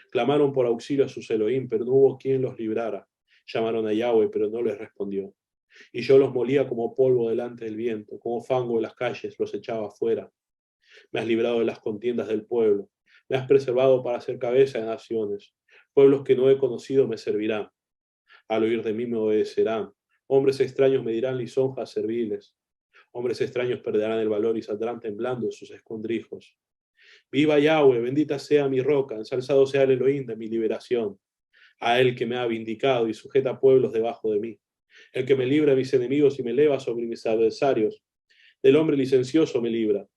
Clamaron por auxilio a sus Elohim, pero no hubo quien los librara. Llamaron a Yahweh, pero no les respondió. Y yo los molía como polvo delante del viento, como fango de las calles, los echaba afuera. Me has librado de las contiendas del pueblo. Me has preservado para ser cabeza de naciones. Pueblos que no he conocido me servirán. Al oír de mí me obedecerán. Hombres extraños me dirán lisonjas serviles. Hombres extraños perderán el valor y saldrán temblando de sus escondrijos. Viva Yahweh, bendita sea mi roca, ensalzado sea el Elohim de mi liberación. A él que me ha vindicado y sujeta pueblos debajo de mí. El que me libra de mis enemigos y me eleva sobre mis adversarios. Del hombre licencioso me libra.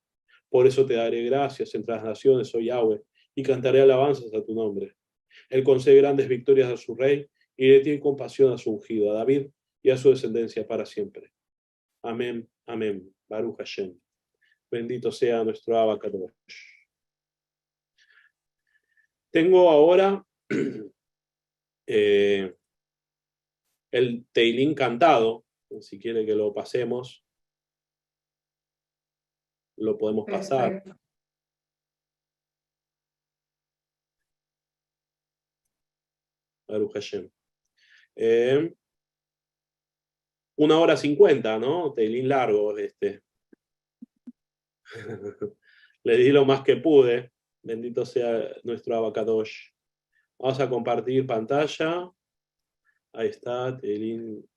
Por eso te daré gracias entre las naciones, oh Yahweh, y cantaré alabanzas a tu nombre. Él concede grandes victorias a su rey y le tiene compasión a su ungido, a David y a su descendencia para siempre. Amén, amén. Baruch Hashem. Bendito sea nuestro Abba Kadosh. Tengo ahora el Teilín cantado, si quiere que lo pasemos, lo podemos pasar. Perfecto. Baruch Hashem. 1:50, ¿no? Teilín largo este. Le di lo más que pude. Bendito sea nuestro Abacadosh. Vamos a compartir pantalla. Ahí está, Teilín